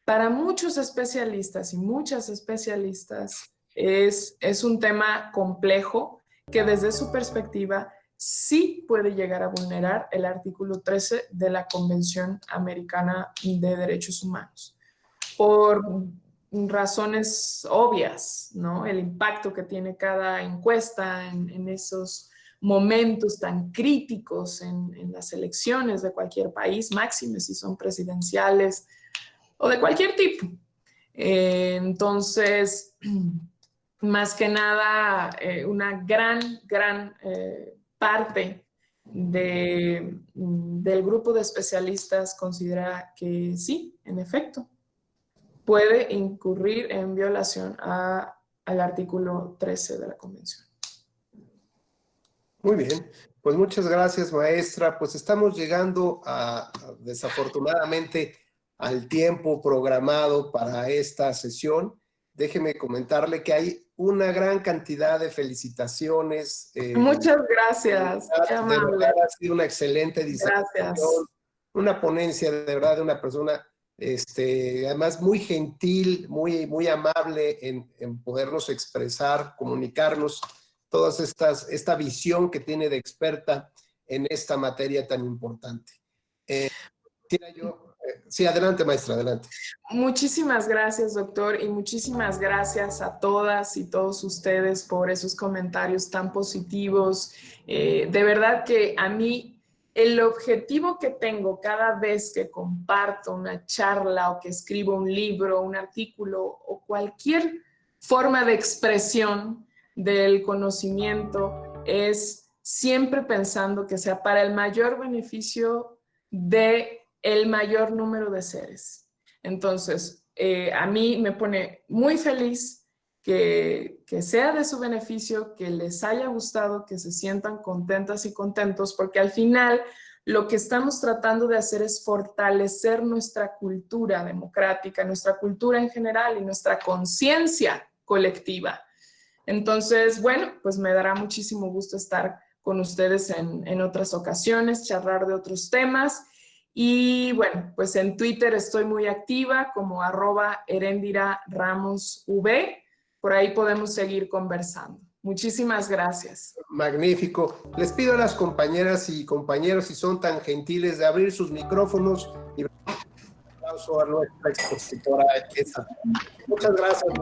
Para muchos especialistas y muchas especialistas es un tema complejo que desde su perspectiva sí puede llegar a vulnerar el artículo 13 de la Convención Americana de Derechos Humanos. Por razones obvias, ¿no? El impacto que tiene cada encuesta en esos momentos tan críticos en las elecciones de cualquier país, máxime si son presidenciales o de cualquier tipo. Entonces, más que nada, una gran parte del grupo de especialistas considera que sí, en efecto, puede incurrir en violación al artículo 13 de la Convención. Muy bien, pues muchas gracias, maestra. Pues estamos llegando desafortunadamente al tiempo programado para esta sesión. Déjeme comentarle que hay una gran cantidad de felicitaciones. Muchas gracias. Qué amable. De verdad ha sido una excelente disertación. Gracias. Una ponencia de verdad de una persona, además muy gentil, muy amable en podernos expresar, comunicarnos todas esta visión que tiene de experta en esta materia tan importante. Sí, adelante, maestra, adelante. Muchísimas gracias, doctor, y muchísimas gracias a todas y todos ustedes por esos comentarios tan positivos. De verdad que a mí el objetivo que tengo cada vez que comparto una charla o que escribo un libro, un artículo o cualquier forma de expresión del conocimiento es siempre pensando que sea para el mayor beneficio de el mayor número de seres. Entonces, a mí me pone muy feliz que sea de su beneficio, que les haya gustado, que se sientan contentas y contentos, porque al final lo que estamos tratando de hacer es fortalecer nuestra cultura democrática, nuestra cultura en general y nuestra conciencia colectiva. Entonces, bueno, pues me dará muchísimo gusto estar con ustedes en otras ocasiones, charlar de otros temas. Y bueno, pues en Twitter estoy muy activa como @ErendiraRamosV. Por ahí podemos seguir conversando. Muchísimas gracias. Magnífico. Les pido a las compañeras y compañeros, si son tan gentiles, de abrir sus micrófonos y un aplauso a nuestra expositora. Muchas gracias.